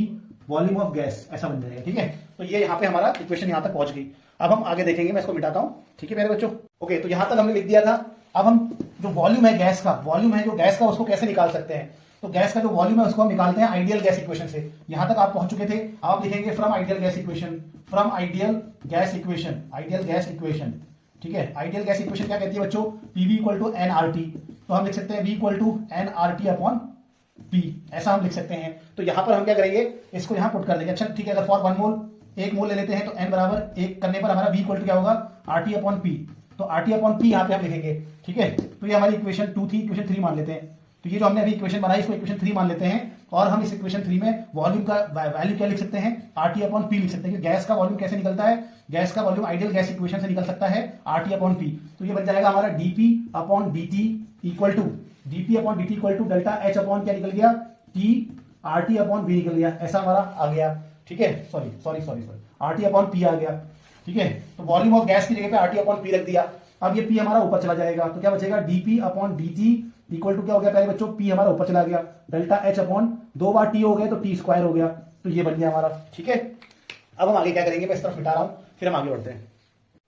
A: volume of gas, ऐसा बन जाएगा। ठीक है, तो ये यहाँ पे हमारा इक्वेशन यहाँ तक पहुंच गई। अब हम आगे देखेंगे, मैं इसको मिटाता हूं। ठीक है प्यारे बच्चों, ओके, तो यहां तक हमने लिख दिया था। अब हम जो वॉल्यूम है गैस का उसको कैसे निकाल सकते हैं, तो गैस का जो वॉल्यूम है उसको हम निकालते हैं आइडियल गैस इक्वेशन से। यहां तक आप पहुंच चुके थे, आप लिखेंगे फ्रॉम आइडियल गैस इक्वेशन, ठीक है। आइडियल गैस इक्वेशन क्या कहती है बच्चों, PV equal to N R T, तो हम लिख सकते हैं V equal to N R T upon P, ऐसा हम लिख सकते हैं। तो यहां पर हम क्या करेंगे, इसको यहां पुट कर देंगे। अच्छा ठीक है, अगर फॉर 1 मोल 1 मोल ले लेते हैं तो n बराबर 1 करने पर हमारा v इक्वल टू क्या होगा, आर टी अपॉन पी, तो आर टी अपॉन पी यहाँ पे हम लिखेंगे। ठीक है, तो ये हमारी इक्वेशन 2 थी, इक्वेशन 3 मान लेते हैं। तो ये जो हमने अभी इक्वेशन बनाई इसको इक्वेशन 3 मान लेते हैं और हम इस इक्वेशन 3 में वॉल्यूम का वैल्यू क्या लिख सकते हैं, आर टी अपॉन पी लिख सकते हैं। कि गैस का वॉल्यूम कैसे निकलता है, गैस का वॉल्यूम आइडियल गैस इक्वेशन से निकल सकता है आर टी अपॉन पी। तो ये बन जाएगा हमारा DP upon D T equal to delta H upon क्या निकल गया, T R T upon B निकल गया, ऐसा हमारा आ गया। ठीक है, sorry R T upon P आ गया। ठीक है, तो वॉल्यूम ऑफ गैस की जगह पे आर टी अपॉन पी रख दिया। अब ये पी हमारा ऊपर चला जाएगा तो क्या बचेगा, dp upon D T equal to क्या हो गया पहले बच्चों, पी हमारा ऊपर चला गया, डेल्टा एच अपॉन 2 बार टी हो गया तो टी स्क्वायर हो गया, तो ये बन गया हमारा। ठीक है, अब हम आगे क्या करेंगे, मैं इस तरफ मिटा रहा हूं, फिर हम आगे बढ़ते हैं।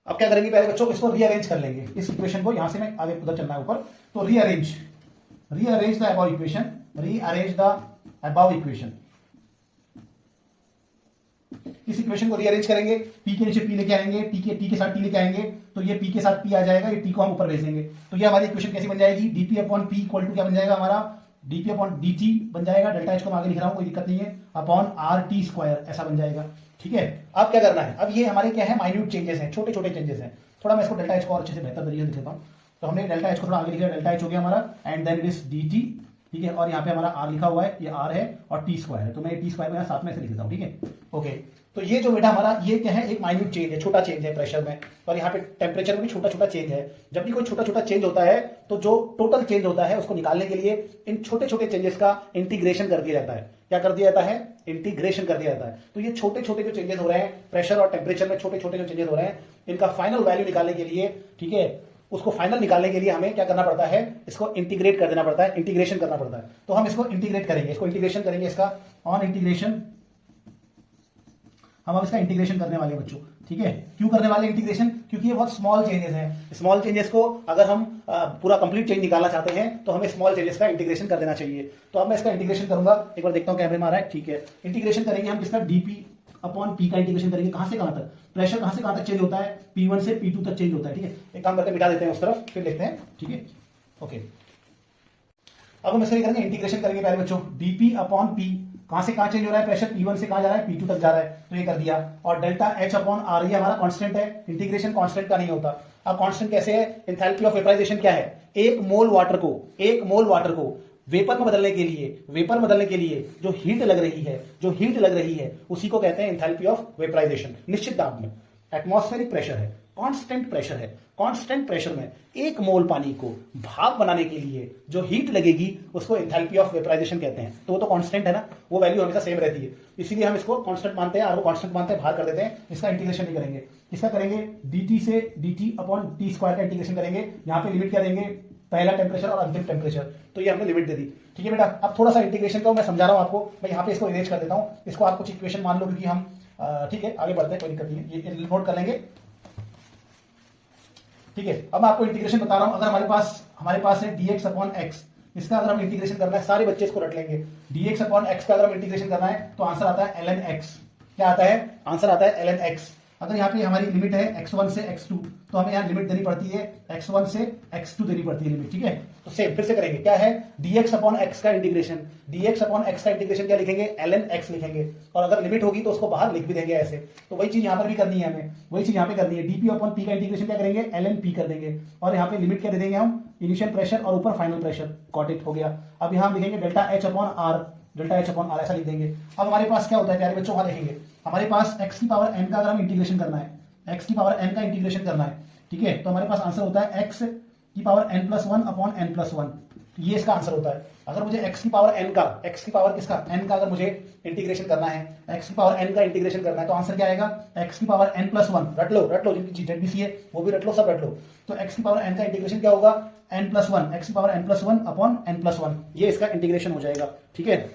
A: अब क्या करेंगे पहले बच्चों, इसको रीअरेंज कर लेंगे, इस इक्वेशन को यहां से मैं आगे उधर चलना है ऊपर, तो रीअरेंज द अबव इक्वेशन, इस इक्वेशन को रीअरेंज करेंगे, पी के नीचे पी लेके आएंगे, टी के साथ टी लेके आएंगे, तो ये पी के साथ पी आ जाएगा, ये टी को हम ऊपर भेज देंगे। तो ये हमारी इक्वेशन कैसी बन जाएगी, dp upon P equal to क्या बन जाएगा हमारा, डीपी अपॉन डी टी बन जाएगा, डेल्टा एच को मैं आगे लिख रहा हूं कोई दिक्कत नहीं है, अपॉन आर टी स्क्वायर, ऐसा बन जाएगा। ठीक है, अब क्या करना है, अब ये हमारे क्या है, माइन्यूट चेंजेस हैं, छोटे छोटे चेंजेस हैं। थोड़ा मैं इसको डेल्टा एच को और अच्छे से बेहतर तरीके से लिख लेता हूँ। तो हमने डेल्टा एच को थोड़ा आगे लिखा, डेल्टा एच हो गया हमारा, and then it is d T. ठीक है, और यहाँ पे हमारा आर लिखा हुआ है, ये आर है और टी स्क्वायर है, तो मैं टी स्क्वायर में साथ में ऐसे लिख देता हूँ। ठीक है, ओके, तो ये जो बेटा हमारा ये क्या है, एक माइन्यूट चेंज है, छोटा चेंज है प्रेशर में, और यहाँ पे टेम्परेचर में भी छोटा छोटा चेंज है। जब भी कोई छोटा छोटा चेंज होता है तो जो टोटल चेंज होता है उसको निकालने के लिए इन छोटे छोटे चेंजेस का इंटीग्रेशन कर दिया जाता है। क्या कर दिया जाता है, इंटीग्रेशन कर दिया जाता है। तो ये छोटे छोटे जो चेंजेस हो रहे हैं प्रेशर और टेम्परेचर में, छोटे छोटे जो चेंजेस हो रहे हैं, इनका फाइनल वैल्यू निकालने के लिए, ठीक है, उसको फाइनल निकालने के लिए हमें क्या करना पड़ता है, इसको इंटीग्रेट कर देना पड़ता है, इंटीग्रेशन करना पड़ता है। तो हम इसको इंटीग्रेट करेंगे, इसको इंटीग्रेशन करेंगे, इसका ऑन इंटीग्रेशन हम अब इसका इंटीग्रेशन करने वाले बच्चों। ठीक है, क्यों करने वाले इंटीग्रेशन, क्योंकि ये बहुत स्मॉल चेंजेस हैं। स्मॉल चेंजेस को अगर हम पूरा कंप्लीट चेंज निकालना चाहते हैं तो हमें स्मॉल चेंजेस का इंटीग्रेशन कर देना चाहिए। तो अब मैं इसका इंटीग्रेशन करूंगा, एक बार देखता हूं कैमरे में आ रहा है। ठीक है, इंटीग्रेशन करेंगे हम किसका, डीपी अपॉन पी का इंटीग्रेशन करेंगे। कहां से कहां तक, प्रेशर कहां से कहां तक चेंज होता है, P1 से P2 तक चेंज होता है। ठीक है, एक काम करके मिटा देते हैं उस तरफ, फिर देखते हैं। ठीक है, ओके, अब हम इसका करेंगे, इंटीग्रेशन करेंगे पहले बच्चों, डीपी अपॉन पी, कहां से कहां चेंज हो रहा है, प्रेशर P1 से कहां जा रहा है, P2 तक जा रहा है, तो ये कर दिया। और डेल्टा एच अपॉन आर, ये हमारा कांस्टेंट है, इंटीग्रेशन कांस्टेंट का नहीं होता। अब कांस्टेंट कैसे है, एंथैल्पी ऑफ वेपराइजेशन क्या है, एक मोल वाटर को वेपर में बदलने के लिए जो हीट लग रही है उसी को कहते हैं एंथैल्पी ऑफ वेपराइजेशन। निश्चित दाब में एटमॉस्फेरिक प्रेशर है, कांस्टेंट प्रेशर में 1 मोल पानी को भाप बनाने के लिए जो हीट लगेगी उसको एंथैल्पी ऑफ वेपराइजेशन कहते हैं। तो वो तो कांस्टेंट है ना, वो वैल्यू हमेशा सेम रहती है, इसीलिए हम इसको कांस्टेंट मानते हैं, और वो कांस्टेंट मानते हैं, बाहर कर देते हैं। इसका इंटीग्रेशन नहीं करेंगे, इसका करेंगे dt से dt अपॉन टी स्क्वायर का इंटीग्रेशन करेंगे। यहाँ पे लिमिट क्या देंगे, पहला टेम्परेचर और अंतिम टेम्परेचर, तो ये हमने लिमिट दे दी। ठीक है बेटा, अब थोड़ा सा इंटीग्रेशन का मैं समझा रहा हूं आपको, मैं यहाँ पे इसको इरेज कर देता हूं, इसको आप कुछ इक्वेशन मान लो, क्योंकि हम ठीक है आगे बढ़ते हैं, कोई दिक्कत नहीं है, ये नोट कर लेंगे। ठीक है, अब मैं आपको इंटीग्रेशन बता रहा हूं। अगर हमारे पास है dx अपॉन एक्स, इसका अगर हम इंटीग्रेशन करना है, सारे बच्चे इसको रट लेंगे, dx अपॉन एक्स का अगर हम इंटीग्रेशन करना है तो आंसर आता है ln x। क्या आता है, आंसर आता है ln x। अगर यहाँ पे हमारी लिमिट है x1 से x2, तो हमें यहाँ लिमिट देनी पड़ती है x1 से x2 देनी पड़ती है लिमिट। ठीक है, तो सेम फिर से करेंगे, क्या है dx अपॉन एक्स का इंटीग्रेशन, dx अपॉन एक्स का इंटीग्रेशन क्या लिखेंगे, ln x लिखेंगे, और अगर लिमिट होगी तो उसको बाहर लिख भी देंगे ऐसे। तो वही चीज यहां पर भी करनी है हमें, वही चीज यहां पे करनी है, dp अपॉन p का इंटीग्रेशन क्या करेंगे, ln p कर देंगे, और यहाँ पे लिमिट क्या दे देंगे हम, इनिशियल प्रेशर और ऊपर फाइनल प्रेशर, गॉट इट, हो गया। अब यहाँ हम लिखेंगे delta H upon R, delta H upon R ऐसा लिख देंगे। अब हमारे पास क्या होता है प्यारे बच्चों, वहां देखेंगे हमारे पास x की पावर n का अगर हम इंटीग्रेशन करना है, x की पावर n का इंटीग्रेशन करना है, ठीक है, तो हमारे पास आंसर होता है x की power n plus one upon n plus one, ये इसका आंसर होता है। अगर मुझे x की पावर n का, x की पावर किसका, n का अगर मुझे इंटीग्रेशन करना है, x की पावर n का इंटीग्रेशन करना है, तो आंसर क्या आएगा, x की पावर n प्लस वन, रट लो जिनकी ZBC है वो भी रट लो, सब रट लो। तो x की पावर n का इंटीग्रेशन क्या होगा, n प्लस वन, x की power n plus one upon n plus one, ये इसका इंटीग्रेशन हो जाएगा, ठीक है,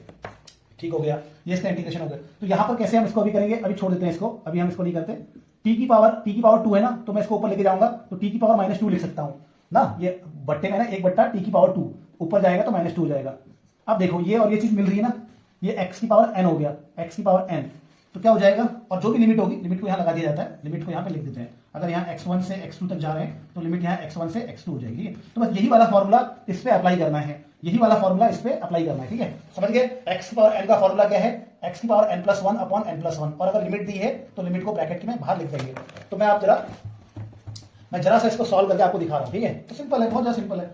A: ठीक हो गया, ये इसका इंटीग्रेशन हो गया। तो यहां पर कैसे हम इसको अभी करेंगे, अभी छोड़ देते हैं इसको, अभी हम इसको नहीं करते। t की पावर 2 है ना, तो मैं इसको ऊपर लेके जाऊंगा, तो t की पावर माइनस 2 लिख सकता हूं ना, ये बट्टे में ना 1 बट्टा t की पावर 2 ऊपर जाएगा तो माइनस 2 हो जाएगा। अब देखो ये और ये चीज मिल रही है ना, ये x की पावर n हो गया, x की पावर n, तो क्या हो जाएगा, और जो भी लिमिट होगी, लिमिट को यहां लगा दिया जाता है, लिमिट को यहां पे लिख देते हैं। अगर यहाँ x1 से x2 तक जा रहे हैं तो लिमिट यहाँ x1 से x2 हो जाएगी। तो बस यही वाला फॉर्मूला इस पे अप्लाई करना है, यही वाला फॉर्मूला इस पे अप्लाई करना है, ठीक है, समझ गए। x की पावर n का फॉर्मूला क्या है, x की power n plus one upon n plus one, और अगर लिमिट दी है तो लिमिट को ब्रैकेट में बाहर लिख देंगे। तो मैं जरा सा इसको सॉल्व करके आपको दिखा रहा हूँ, ठीक है, तो सिंपल है, बहुत ज्यादा सिंपल है,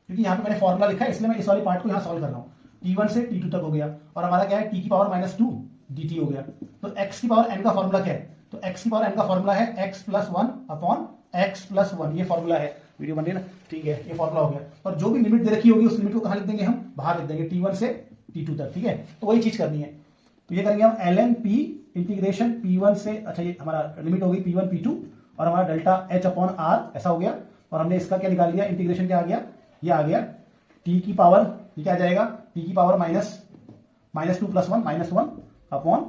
A: क्योंकि यहाँ पे मैंने फॉर्मूला लिखा है इसलिए मैं इस वाली पार्ट को यहाँ सॉल्व कर रहा हूँ। t1 से t2 तक हो गया, और हमारा क्या है, t की पावर माइनस 2 dt हो गया। तो x की पावर n का फॉर्मूला क्या है, तो x की पावर n का फॉर्मूला है x plus one upon x plus one, ये फॉर्मूला है, वीडियो बन रही है ना, ठीक है, ये फॉर्मूला हो गया। और जो भी लिमिट दे रखी होगी उस लिमिट को कहाँ लिख देंगे हम, बाहर लिख देंगे, t1 से t2 तक, ठीक है, तो वही चीज करनी है। तो ये करेंगे हम ln p इंटीग्रेशन p1 से, अच्छा ये हमारा लिमिट होगी p1 p2, और हमारा डेल्टा h अपॉन r ऐसा हो गया, और हमने इसका क्या निकाल लिया, इंटीग्रेशन क्या आ गया, ये आ गया t की पावर, ये क्या आ जाएगा, t की power minus 2 plus one, minus 1 upon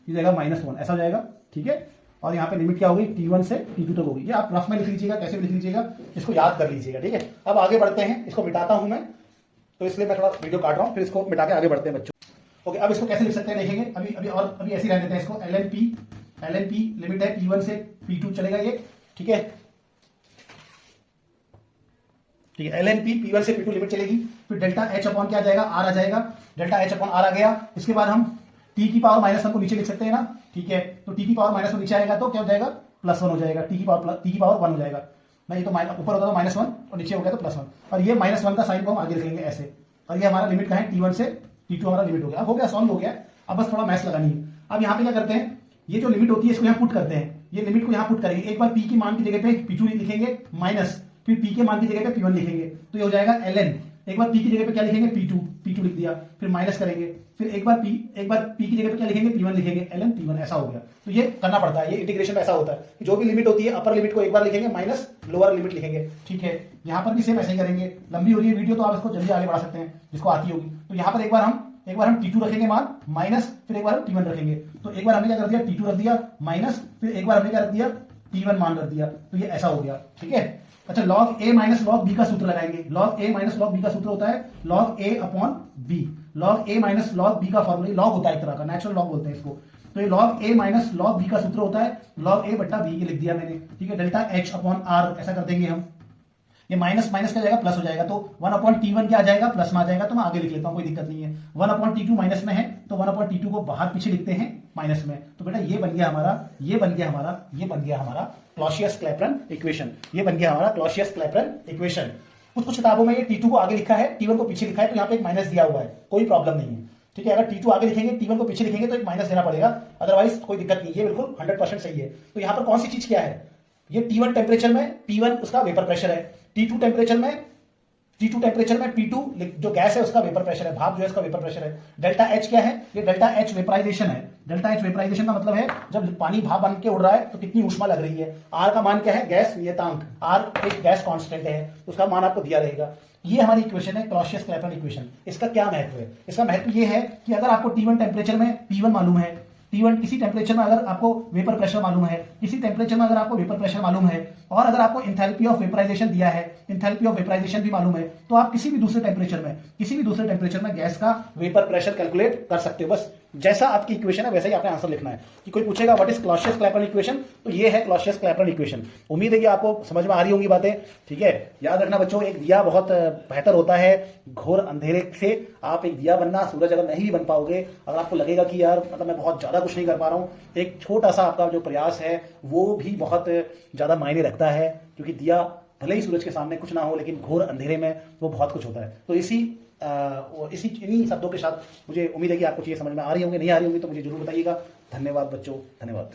A: ये जाएगा माइनस 1, ऐसा हो जाएगा, ठीक है। और यहाँ पे लिमिट क्या होगी, t1 से t2 तक होगी, ये आप रफ में लिख लीजिएगा, कैसे भी लिख लीजिएगा, इसको याद कर लीजिएगा, ठीक है। अब आगे बढ़ते हैं, इसको मिटाता हूं मैं, तो इसलिए मैं थोड़ा वीडियो काट रहा हूं, फिर इसको मिटा के आगे बढ़ते हैं बच्चों। ओके, अब इसको कैसे लिख सकते हैं देखेंगे, अभी ऐसे ही रहने देते हैं इसको, ln p लिमिट है p1 से p2 चलेगा ये, ठीक है, ठीक है, ln p p1 से p2 लिमिट चलेगी, फिर डेल्टा h अपॉन क्या आ जाएगा, r आ जाएगा, डेल्टा h अपॉन r आ गया। इसके बाद हम t की पावर माइनस 1 को नीचे लिख सकते हैं ना, ठीक है, तो t की पावर माइनस 1 नीचे आएगा तो क्या हो जाएगा, प्लस 1 हो जाएगा, t की पावर 1 हो जाएगा ना, ये तो ऊपर होता तो माइनस 1 और नीचे हो गया तो प्लस 1, और ये माइनस 1 का साइन को हम आगे लिखेंगे ऐसे, और ये हमारा लिमिट का है t1 से t2 हमारा लिमिट हो गया। अब हो गया, सॉल्व हो गया। अब बस थोड़ा मैथ्स लगानी है। अब यहाँ पे क्या करते हैं, ये जो लिमिट होती है इसको यहाँ पुट करते हैं, ये लिमिट को यहाँ पुट करेंगे, एक बार p की मान की जगह पे p2 लिखेंगे माइनस, फिर p के मान की जगह पे p1 लिखेंगे, तो ये हो जाएगा ln, एक बार p की जगह पे क्या लिखेंगे, p2 लिख दिया, फिर माइनस करेंगे, फिर एक बार p की जगह पे क्या लिखेंगे, p1 लिखेंगे, ln p1, ऐसा हो गया। तो ये करना पड़ता है, ये इंटीग्रेशन ऐसा होता है कि जो भी लिमिट होती है अपर लिमिट को एक बार लिखेंगे माइनस लोअर लिमिट लिखेंगे, ठीक है। यहाँ पर भी सेम ऐसे ही करेंगे, लंबी हो रही है वीडियो तो आप इसको जल्दी आगे बढ़ा सकते हैं जिसको आती होगी। तो यहाँ पर एक बार हम t2 रखेंगे मान माइनस, फिर एक बार हम t1 रखेंगे, तो एक बार हमने क्या कर दिया, t2 रख दिया माइनस, फिर एक बार हमने क्या रख दिया, t1 मान रख दिया, तो ये ऐसा हो गया, ठीक है। अच्छा, log a minus log b का सूत्र लगाएंगे, log a minus log b का सूत्र होता है log a upon b, log a minus log b का फॉर्मूला log होता है एक तरह का, नेचुरल log बोलते हैं इसको, तो ये log a minus log b का सूत्र होता है log a बट्टा b, ये लिख दिया मैंने, ठीक है, डेल्टा h अपॉन r ऐसा कर देंगे हम, ये माइनस माइनस क्या जाएगा, प्लस हो जाएगा, तो 1 अपॉन t1 क्या आ जाएगा, प्लस में आ जाएगा, तो मैं आगे लिख लेता हूं, कोई दिक्कत नहीं है। 1 अपॉन t2 माइनस में है, तो 1 अपॉन t2 को बाहर पीछे लिखते हैं माइनस में, तो बेटा ये बन गया हमारा क्लॉसियस-क्लैपेरन इक्वेशन, ये बन गया हमारा क्लॉसियस-क्लैपेरन इक्वेशन। कुछ किताबों में ये t2 को आगे लिखा है, t1 को पीछे लिखा है, तो यहाँ पे एक माइनस दिया हुआ है, कोई प्रॉब्लम नहीं है, ठीक है। अगर t2 आगे लिखेंगे, t1 को पीछे लिखेंगे तो एक माइनस देना पड़ेगा, अदरवाइज कोई दिक्कत नहीं है, बिल्कुल 100% सही है। तो यहाँ पर कौन सी चीज क्या है, ये t1 टेम्परेचर में p1 उसका वेपर प्रेशर है, t2 टेम्परेचर में p2 जो गैस है उसका वेपर प्रेशर है, भाप जो है उसका वेपर प्रेशर है। डेल्टा H क्या है, ये डेल्टा H वेपराइजेशन है, डेल्टा H वेपराइजेशन का मतलब है जब पानी भाप बन के उड़ रहा है तो कितनी ऊष्मा लग रही है। R का मान क्या है, गैस नियतांक, R एक गैस कांस्टेंट है, उसका मान आपको दिया रहेगा। ये हमारी इक्वेशन है क्लॉसियस-क्लैपेरन इक्वेशन। इसका क्या महत्व है, इसका महत्व ये है कि अगर आपको T1 टेम्परेचर में P1 मालूम है, T1 किसी टेम्परेचर में अगर आपको वेपर प्रेशर मालूम है, किसी टेम्परेचर में अगर आपको वेपर प्रेशर मालूम है, और अगर आपको एंथैल्पी ऑफ वेपराइजेशन दिया है, एंथैल्पी ऑफ वेपराइजेशन भी मालूम है, तो आप किसी भी दूसरे टेम्परेचर में गैस का वेपर प्रेशर कैलकुलेट कर सकते हो। बस जैसा आपकी इक्वेशन है वैसा ही आपने आंसर लिखना है। कि कोई पूछेगा what is Clausius Clapeyron equation, तो ये है क्लॉसियस क्लैपेरॉन इक्वेशन। उम्मीद है कि आपको समझ में आ रही होंगी बातें। ठीक है, याद रखना बच्चों, एक दिया बहुत बेहतर होता है घोर अंधेरे से। आप एक दिया बनना, सूरज अगर नहीं भी बन पाओगे, अगर आपको लगेगा कि यार मतलब मैं बहुत ज्यादा कुछ नहीं कर पा रहा हूं, एक छोटा सा आपका जो प्रयास है वो भी बहुत ज्यादा मायने रखता है। क्योंकि दिया भले ही सूरज के सामने कुछ ना हो, लेकिन घोर अंधेरे में वो बहुत कुछ होता है। तो इन्हीं शब्दों के साथ मुझे उम्मीद है कि आपको चीजें समझ में आ रही होंगी, नहीं आ रही होंगी तो मुझे जरूर बताइएगा। धन्यवाद बच्चों, धन्यवाद।